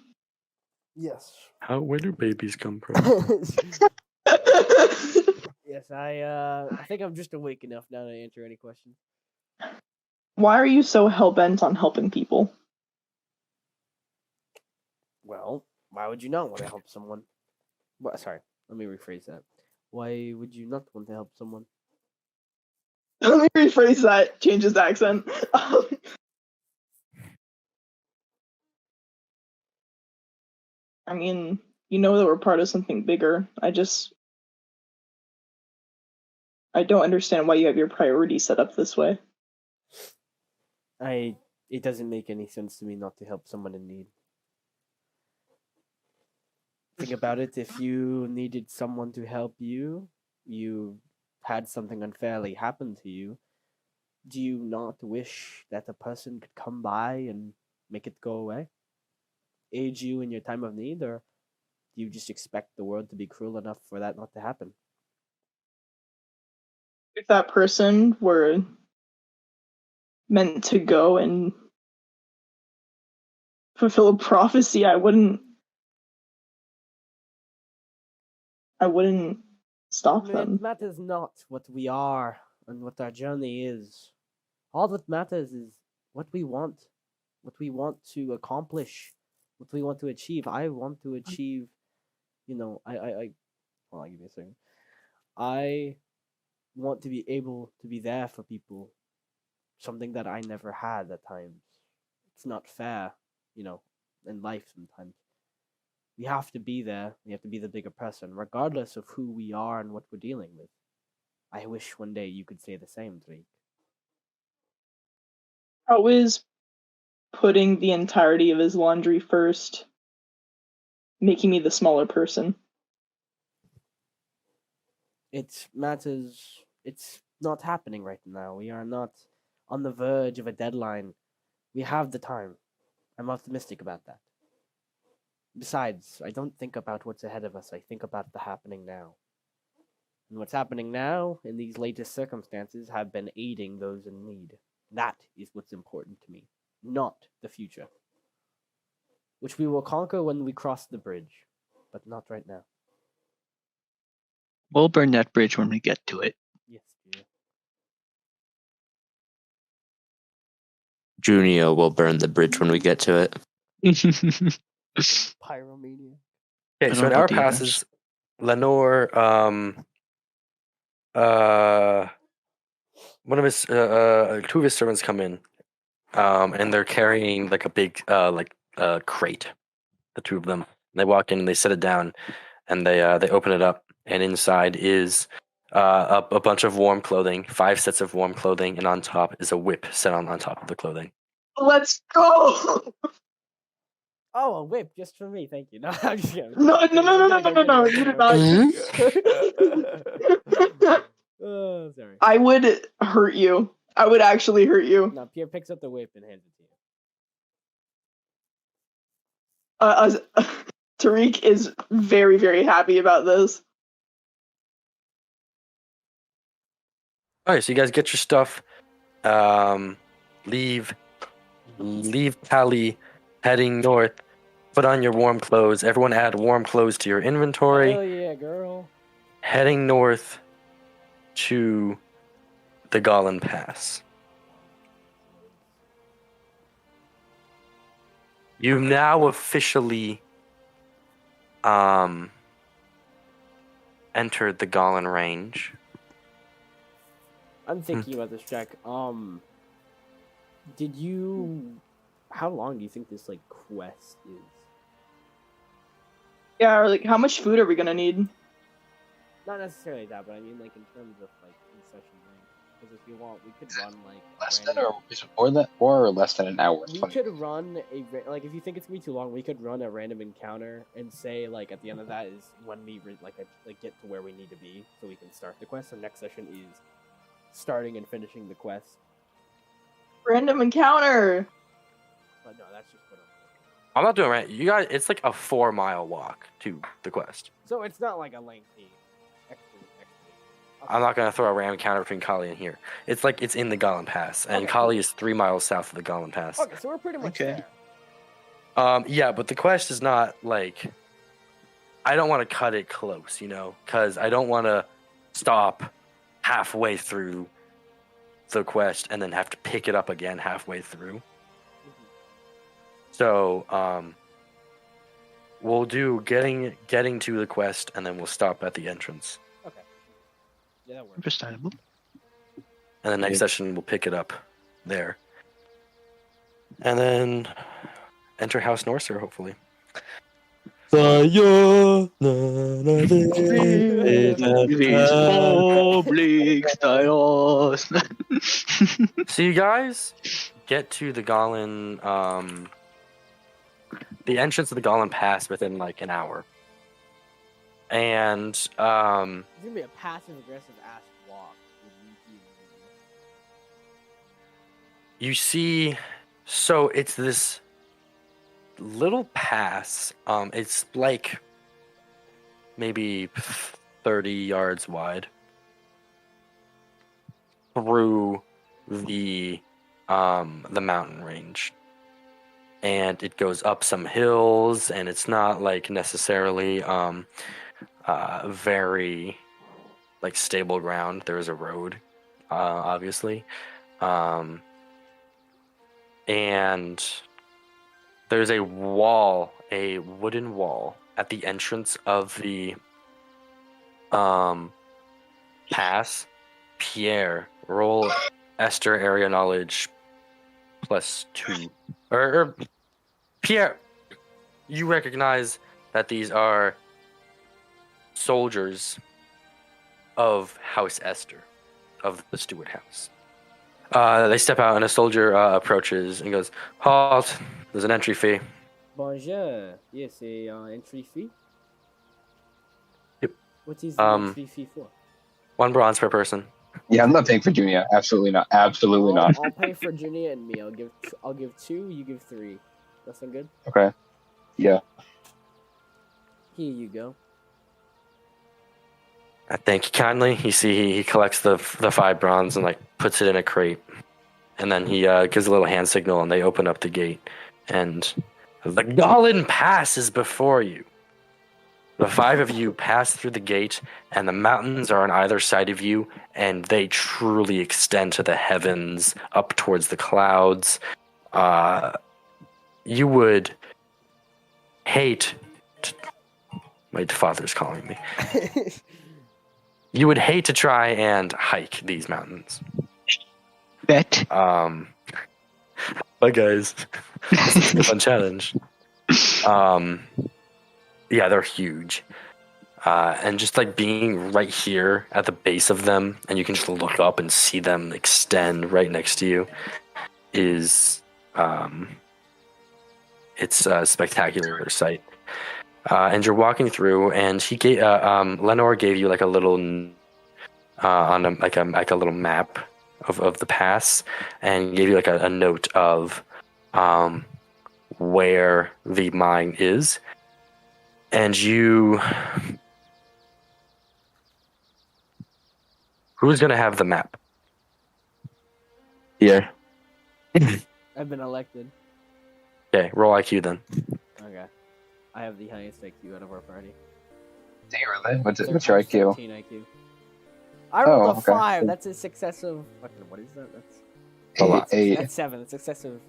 Yes.
Where do babies come from?
Yes, I think I'm just awake enough now to answer any questions.
Why are you so hell-bent on helping people?
Well, why would you not want to help someone? Well, sorry, let me rephrase that. Why would you not want to help someone?
Let me rephrase that. Change his accent. I mean, you know that we're part of something bigger. I don't understand why you have your priorities set up this way.
It doesn't make any sense to me not to help someone in need. Think about it, if you needed someone to help you, you had something unfairly happen to you, do you not wish that a person could come by and make it go away? Aid you in your time of need, or do you just expect the world to be cruel enough for that not to happen?
If that person were meant to go and fulfill a prophecy, I wouldn't stop them.
It matters not what we are and what our journey is. All that matters is what we want to accomplish, what we want to achieve. I want to achieve, hold on, give me a second. I want to be able to be there for people, something that I never had at times. It's not fair, in life sometimes. We have to be there. We have to be the bigger person, regardless of who we are and what we're dealing with. I wish one day you could say the same, Drake.
How is putting the entirety of his laundry first making me the smaller person?
It matters. It's not happening right now. We are not on the verge of a deadline. We have the time. I'm optimistic about that. Besides, I don't think about what's ahead of us. I think about the happening now. And what's happening now, in these latest circumstances, have been aiding those in need. That is what's important to me, not the future. Which we will conquer when we cross the bridge, but not right now.
We'll burn that bridge when we get to it.
Yes, dear.
Junio will burn the bridge when we get to it.
Pyromania.
Okay,
I
so an
don't
hour
do demons.
passes. Lenore, one of his, two of his servants come in, and they're carrying like a big, crate. The two of them. They walk in and they set it down, and they open it up, and inside is a bunch of warm clothing, 5 sets of warm clothing, and on top is a whip set on top of the clothing.
Let's go!
Oh, a whip just for me, thank you. No, I'm just kidding.
No, you did not.
Oh, sorry.
I would hurt you. I would actually hurt you.
No, Pierre picks up the whip and hands it to you.
Tariq is very, very happy about this.
Alright, so you guys get your stuff. Leave Khali, heading north. Put on your warm clothes. Everyone add warm clothes to your inventory.
Hell yeah, girl.
Heading north to the Golan Pass. You've now officially entered the Golan Range.
I'm thinking about this, Jack. Did you... How long do you think this, like, quest is?
Yeah, or like, how much food are we gonna need?
Not necessarily that, but I mean, like, in terms of, like, in-session length. Because if you want, we could run, like...
Less than or is it more or less than an hour?
We could run like, if you think it's gonna be too long, we could run a random encounter and say, like, at the end of that is when we, get to where we need to be, so we can start the quest. So next session is starting and finishing the quest.
Random encounter!
But no, that's just what
I'm not doing right. You guys, it's like a 4-mile walk to the quest.
So it's not like a lengthy expedition.
I'm not gonna throw a random encounter between Khali and here. It's like it's in the Golan Pass, and
Okay.
Khali is 3 miles south of the Golan Pass.
Okay, so we're pretty much
Okay.
there.
Yeah, but the quest is not like. I don't want to cut it close, because I don't want to stop halfway through the quest and then have to pick it up again halfway through. So, we'll do getting to the quest, and then we'll stop at the entrance.
Okay. Yeah, that works.
Understandable.
And the next session, we'll pick it up there. And then enter House Norser, hopefully. So you guys get to the Golan, the entrance of the Golan Pass within like an hour. And
It's gonna be a passive-aggressive ass walk with Niki and me.
you see, so it's this little pass. It's like maybe 30 yards wide through the mountain range, and it goes up some hills, and it's not like necessarily very like stable ground. There is a road, obviously, and there's a wall, a wooden wall at the entrance of the pass. Pierre, roll Esther area knowledge +2. Or Pierre, you recognize that these are soldiers of House Esther, of the Stewart House. They step out, and a soldier approaches and goes, "Halt! There's an entry fee."
Bonjour. Yes, a entry fee.
Yep.
What is the entry fee for?
1 bronze per person.
Yeah, I'm not paying for Junior. Absolutely not. Absolutely not.
I'll pay for Ginny and me. I'll give 2. You give 3. That sound good?
Okay. Yeah.
Here you go.
I thank you kindly. You see, he collects the 5 bronze and like puts it in a crate, and then he gives a little hand signal, and they open up the gate, and the Golan Pass is before you. The 5 of you pass through the gate, and the mountains are on either side of you, and they truly extend to the heavens, up towards the clouds. you would hate. My father's calling me. You would hate to try and hike these mountains.
Bet.
Bye guys. This is a fun challenge. Yeah, they're huge. And just like being right here at the base of them, and you can just look up and see them extend right next to you, is it's a spectacular sight. And you're walking through, and he gave Lenore gave you like a little on a, like a little map of the pass, and gave you like a note of where the mine is, and you. Who's gonna have the map?
Here.
I've been elected.
Okay, roll IQ then.
Okay. I have the highest IQ out of our party.
Do you really? What's
So
your
I'm
IQ?
17 IQ. I rolled a
okay.
5. That's a success of... What is that? That's
A lot.
Eight.
That's 7. It's excessive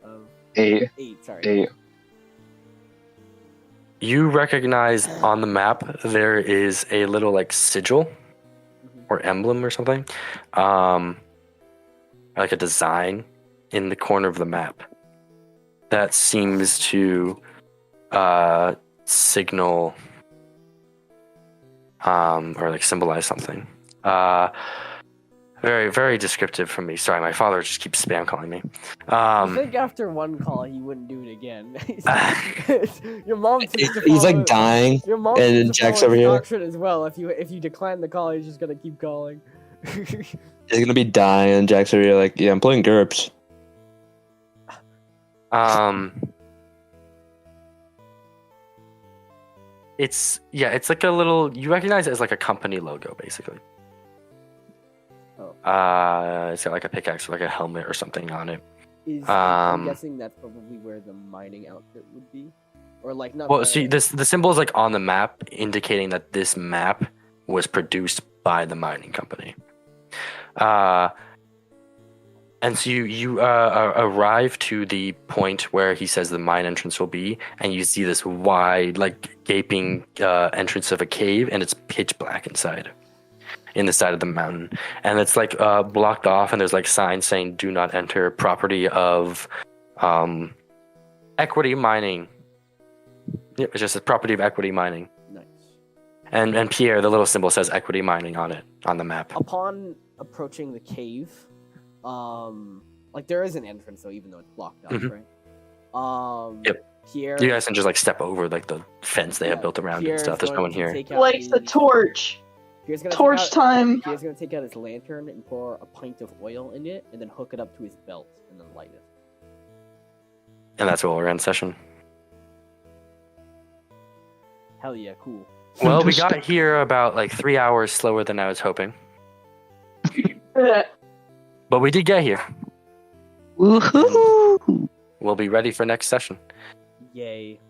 of
8.
8. Sorry.
8.
You recognize on the map there is a little like sigil or emblem or something, like a design in the corner of the map that seems to signal or like symbolize something. Very, very descriptive from me. Sorry, my father just keeps spam calling me.
I think after one call, he wouldn't do it again. Your mom seems to
He's
follow-
like dying.
Your mom
and
seems to
Jack's
follow
over
his
here.
doctrine as well. If you decline the call, he's just gonna keep calling.
He's gonna be dying, and Jack's over here like, yeah, I'm playing Gurps.
It's like a little. You recognize it as like a company logo, basically.
Oh.
It's got like a pickaxe or like a helmet or something on it.
I'm guessing that's probably where the mining outfit would be, or like not.
Well, see, the symbol is like on the map, indicating that this map was produced by the mining company. And so you arrive to the point where he says the mine entrance will be, and you see this wide, like gaping entrance of a cave, and it's pitch black inside, in the side of the mountain, and it's like blocked off, and there's like signs saying "Do not enter." Property of Equity Mining. Yeah, it's just a property of Equity Mining.
Nice.
And Pierre, the little symbol says Equity Mining on it on the map.
Upon approaching the cave, like there is an entrance though, even though it's blocked off, right?
Yep.
Pierre.
You guys can just like step over like the fence they have built around
Pierre's
and stuff. There's no
going
one
to
here.
take out
Like the torch.
Pierre's gonna
Torch
take out,
time.
Pierre's gonna take out his lantern and pour a pint of oil in it, and then hook it up to his belt, and then light it.
And that's where we'll end session.
Hell yeah, cool.
Well, we got here about like 3 hours slower than I was hoping, but we did get here.
Woohoo!
We'll be ready for next session.
Yay.